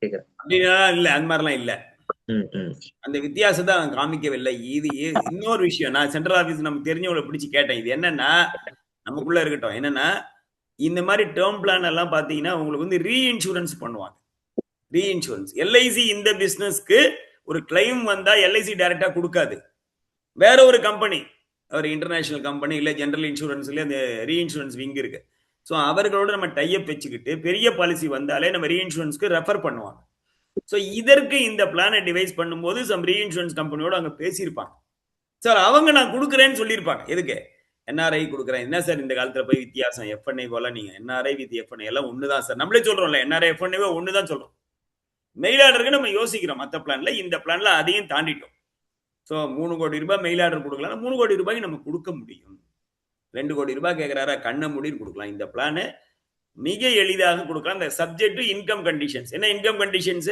கேக்குறேன்.
அப்படின்னா இல்ல, அந்த மாதிரிலாம் இல்ல. அந்த வித்தியாசத்தை அவன் காமிக்கவில்லை. இது இன்னொரு விஷயம், நான் சென்ட்ரல் ஆபீஸ் நமக்கு தெரிஞ்சவங்களை பிடிச்சு கேட்டேன். இது என்னன்னா நமக்குள்ள இருக்கட்டும், என்னன்னா இந்த மாதிரி டேர்ம் பிளான் எல்லாம் பாத்தீங்கன்னா உங்களுக்கு ரீஇன்சூரன்ஸ் பண்ணுவாங்க. ரீஇன்சூரன்ஸ் எல்ஐசி இந்த பிசினஸ்க்கு ஒரு கிளைம் வந்தா எல்ஐசி டைரக்டா கொடுக்காது. வேற ஒரு கம்பெனி, ஒரு இன்டர்நேஷனல் கம்பெனி இல்ல ஜெனரல் இன்சூரன்ஸ்ல அந்த ரீஇன்சூரன்ஸ் விங் இருக்கு. ஸோ அவர்களோட நம்ம டைப் வச்சுக்கிட்டு பெரிய பாலிசி வந்தாலே நம்ம ரீஇன்சூரன்ஸ்க்கு ரெஃபர் பண்ணுவாங்க. ஸோ இதற்கு இந்த பிளானை டிவைஸ் பண்ணும்போது சம் ரீஇன்சூரன்ஸ் கம்பெனியோட அங்கே பேசியிருப்பாங்க. சார் அவங்க நான் கொடுக்குறேன்னு சொல்லியிருப்பாங்க. எதுக்கு என்ஆர்ஐ கொடுக்குறேன், என்ன சார் இந்த காலத்தில் போய் வித்தியாசம், எஃப்என்ஐ போல நீங்கள் என்ஆர்ஐ வித் எஃப்என்ஐ எல்லாம் ஒன்று தான் சார். நம்மளே சொல்கிறோம்ல என்ஆர்ஐ எஃப்என்ஐ ஒன்று தான் சொல்கிறோம். மெயில் ஆர்டருக்கு நம்ம யோசிக்கிறோம் மற்ற பிளான்ல, இந்த பிளான்ல அதையும் தாண்டிட்டோம். ஸோ 3 கோடி ரூபாய் மெயில் ஆர்டர் கொடுக்கலாம், 3 கோடி ரூபாய்க்கு நம்ம கொடுக்க முடியும். 2 கோடி ரூபாய் கேட்குறாரா, கண்ண முடின்னு கொடுக்கலாம். இந்த பிளானை மிக எளிதாக கொடுக்கலாம். இந்த சப்ஜெக்ட் இன்கம் கண்டிஷன்ஸ் என்ன இன்கம் கண்டிஷன்ஸ்?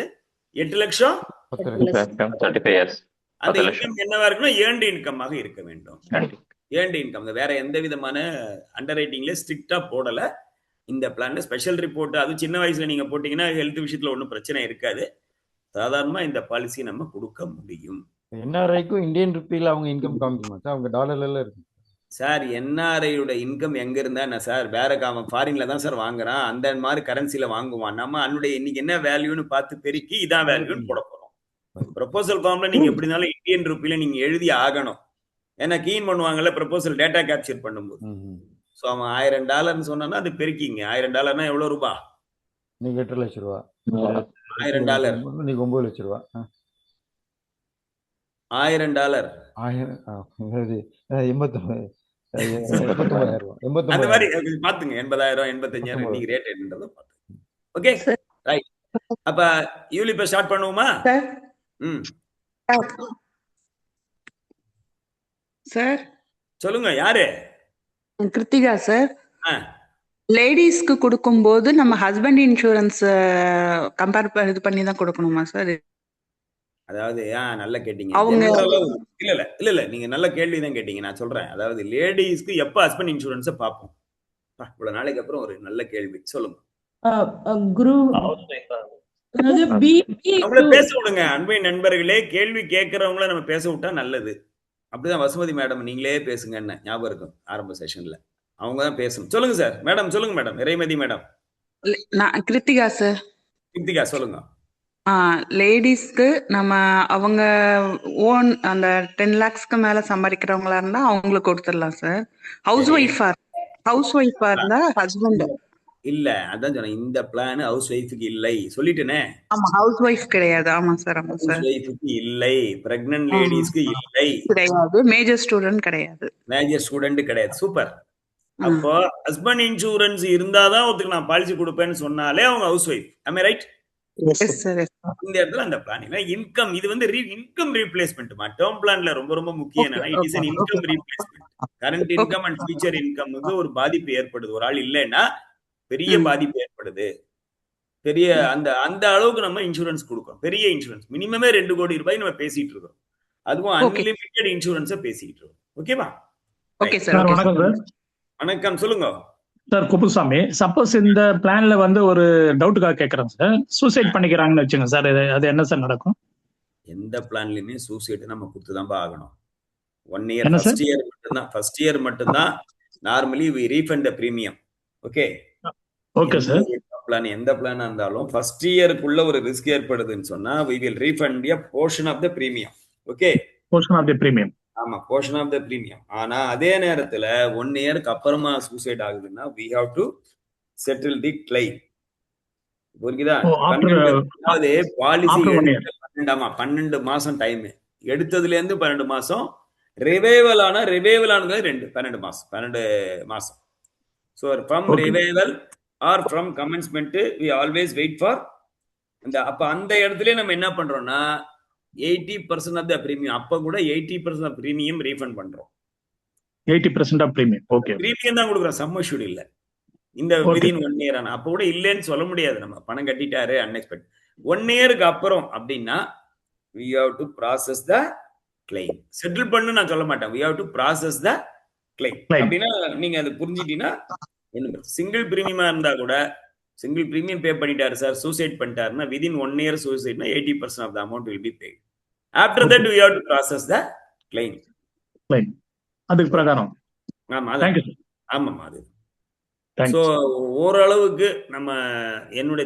8 லட்சம்
35 years.
அந்த இன்கம் என்னவா இருக்குன்னா ஏர்ன்டு இன்கமாக இருக்க வேண்டும். ஏர்ன்டு இன்கம் வேற எந்த விதமான அண்டர் ரைட்டிங்ல ஸ்ட்ரிக்டா போடல. இந்த பிளான்ல ஸ்பெஷல் ரிப்போர்ட் அது சின்ன வயசுல நீங்க போட்டீங்கன்னா ஹெல்த் விஷயத்துல ஒன்றும் பிரச்சனை இருக்காது. சாதாரணமா இந்த பாலிசி நம்ம கொடுக்க முடியும்.
என்ஆர்ஐக்கும் இந்தியன் ருப்பியில அவங்க இன்கம் காமிக்குமா சார்? அவங்க டாலர்ல இருக்கு.
சார் என்ஆர்ஐயோட இன்கம் எங்க இருந்தா என்ன சார்? வேற அவன் ஃபாரின்ல தான் சார் வாங்குறான், அந்த மாதிரி கரன்சில வாங்குவான். நம்ம அவனுடைய இன்னைக்கு என்ன வேல்யூன்னு பார்த்து பெருக்கி இதான் வேல்யூன்னு போட போறோம். ப்ரொபோசல் ஃபார்ம்ல நீங்க எப்படி இருந்தாலும் இந்தியன் ரூபியில நீங்க எழுதி ஆகணும். ஏன்னா கீன் பண்ணுவாங்கல்ல ப்ரொபோசல் டேட்டா கேப்சர் பண்ணும்போது. ஸோ அவன் $1000 சொன்னான்னா அது பெருக்கிங்க. $1000 எவ்வளவு ரூபா?
நீங்க 8 லட்சம் ரூபா.
$1000
நீங்க 9 லட்சம் ரூபா.
$1000 அந்த மாதிரி பாத்துங்க. 80,000 85,000 இன்னைக்கு ரேட் என்னன்றத பாத்துங்க. Okay right. அப்ப யூலி இப்ப ஸ்டார்ட் பண்ணுவோமா?
சார்
சொல்லுங்க. யாரு?
கிருத்திகா சார். லேடிஸ்க்கு கொடுக்கும்போது நம்ம ஹஸ்பண்ட் இன்சூரன்ஸ் கம்பேர் இது பண்ணி தான் கொடுக்கணுமா சார்?
அதாவது நல்லா கேட்டீங்க. இல்ல நீங்க நல்ல கேள்விதான் கேட்டீங்க. நான் சொல்றேன். அதாவது லேடிஸ்க்கு எப்ப ஹஸ்பண்ட் இன்சூரன்ஸ பாப்போம்? இவ்வளவு நாளைக்கு அப்புறம் ஒரு நல்ல கேள்வி. சொல்லுங்க. அவங்கள பேச விடுங்க. அன்பை நண்பர்களே, கேள்வி கேட்கறவங்கள நம்ம பேச விட்டா நல்லது. அப்படிதான் வசுமதி மேடம் நீங்களே பேசுங்க. என்ன ஞாபகம் இருக்கும் ஆரம்ப செஷன்ல அவங்கதான் பேசணும். சொல்லுங்க சார். மேடம் சொல்லுங்க மேடம். இறைமதி மேடம்.
நான் கிருத்திகா சார்.
கிருத்திகா சொல்லுங்க.
லேடிஸ்க்கு நம்ம அவங்க ஓன் அந்த 10 lakhsக்கு மேல சம்பாதிக்கிறவங்களா இருந்தா அவங்களுக்கு கொடுத்துடலாம் சார். ஹவுஸ் ஒய்ஃபா இருந்தா ஹஸ்பண்ட்
இல்ல. அதான் சொன்னேன். இந்த பிளான் ஹவுஸ் ஒய்ஃப்க்கு இல்லை சொல்லிட்டேனே.
ஆமா ஹவுஸ் ஒய்ஃப் கிடையாது. ஆமா சார். ஆமா சார்.
ஹவுஸ் ஒய்ஃப்க்கு இல்லை. பிரெக்னன்ட் லேடிஸ்க்கு இல்லை.
கிடையாது. மேஜர் ஸ்டூடெண்ட் கிடையாது.
மேஜர் ஸ்டூடெண்ட் கிடையாது. சூப்பர். அப்போ ஹஸ்பண்ட் இன்சூரன்ஸ் இருந்தாதான் ஒருத்தருக்கு நான் பாலிசி கொடுப்பேன்னு சொன்னாலே அவங்க house wife. am I right? இந்த இடத்துல அந்த பிளான் இன்கம் இது வந்து இன்கம் ரீப்ளேஸ்மெண்ட். டேர்ம் பிளான்ல ரொம்ப ரொம்ப முக்கியம் என்னன்னா it is an income replacement. Current income and future இன்கம்க்கு ஒரு பாதிப்பு ஏற்படுது. ஒரு ஆள் இல்லைன்னா பெரிய பாதிப்பு ஏற்படுது. பெரிய அந்த அளவுக்கு நம்ம இன்சூரன்ஸ் கொடுக்கணும். பெரிய இன்சூரன்ஸ் மினிமமே 2 கோடி ரூபாய் நம்ம பேசிட்டு இருக்கோம். அதுவும் அன்லிமிட்டெட் இன்சூரன்ஸ பேசிட்டு இருக்கோம். ஓகேவா?
Okay sir.
வணக்கம் சார்.
வணக்கம். சொல்லுங்க
சார். குப்புசாமி. சப்போஸ் இந்த பிளான்ல வந்து ஒரு டவுட்டுக்காக கேட்கறேன் சார். சூசைட் பண்ணிக்கிறாங்கன்னு வச்சுங்க சார், அது என்ன சார் நடக்கும்?
எந்த பிளான்லயுமே சூசைட் நம்ம கொடுத்துதான் ஆகணும். 1 year ஃபர்ஸ்ட் இயர் மட்டும்தான் normally we refund the premium. Okay
okay sir.
Plan எந்த பிளானா இருந்தாலும் ஃபர்ஸ்ட் இயருக்குள்ள ஒரு ரிஸ்க் ஏற்படுதுன்னு சொன்னா we will refund a portion of the premium. Okay
portion of the premium.
ஆமா portion of the premium. ஆனா அதே நேரத்துல 1 இயருக்கு அப்புறமா சூசைட் ஆகுதுன்னா we have to settle the claim. புரியுதா? அதாவது பாலிசி 12 மாசம் டைம் எடுத்ததுல இருந்து 12 மாசம் ரிவைவல் ஆனது 12 மாசம். So from revival or from commencement we always wait for அப்ப அந்த இடத்துல நம்ம என்ன பண்றோம்னா 80% of the premium அப்ப கூட 80% of premium ரீஃபண்ட் பண்றோம்.
80% of premium. ஓகே.
பிரீமியம் தான் கொடுக்குறோம். சம் அஷ்யூர்ட் இல்ல. இந்த within 1 year ஆனா அப்ப கூட இல்லைன்னு சொல்ல முடியாது. நம்ம பணம் கட்டிட்டாரு அன்எக்ஸ்பெக்ட் 1 இயருக்கு அப்புறம் அப்படின்னா we have to process the claim. Settle பண்ணு நான் சொல்ல மாட்டேன். we have to process the claim. அப்படின்னா நீங்க அது புரிஞ்சிட்டீங்கன்னா என்ன சிங்கிள் பிரீமியமா இருந்தா கூட சிங்கிள் பிரீமியம் பே பண்ணிட்டாரு சார் சூசைட் பண்ணிட்டாருன்னா within 1 year சூசைட்னா 80% of the amount will be paid. After that we have to process the claim.
அதுக்கு பிரகாரம்.
ஆமா.
Thank you sir.
ஆமாமா. அது சோ ஓரளவுக்கு நம்ம என்னுடைய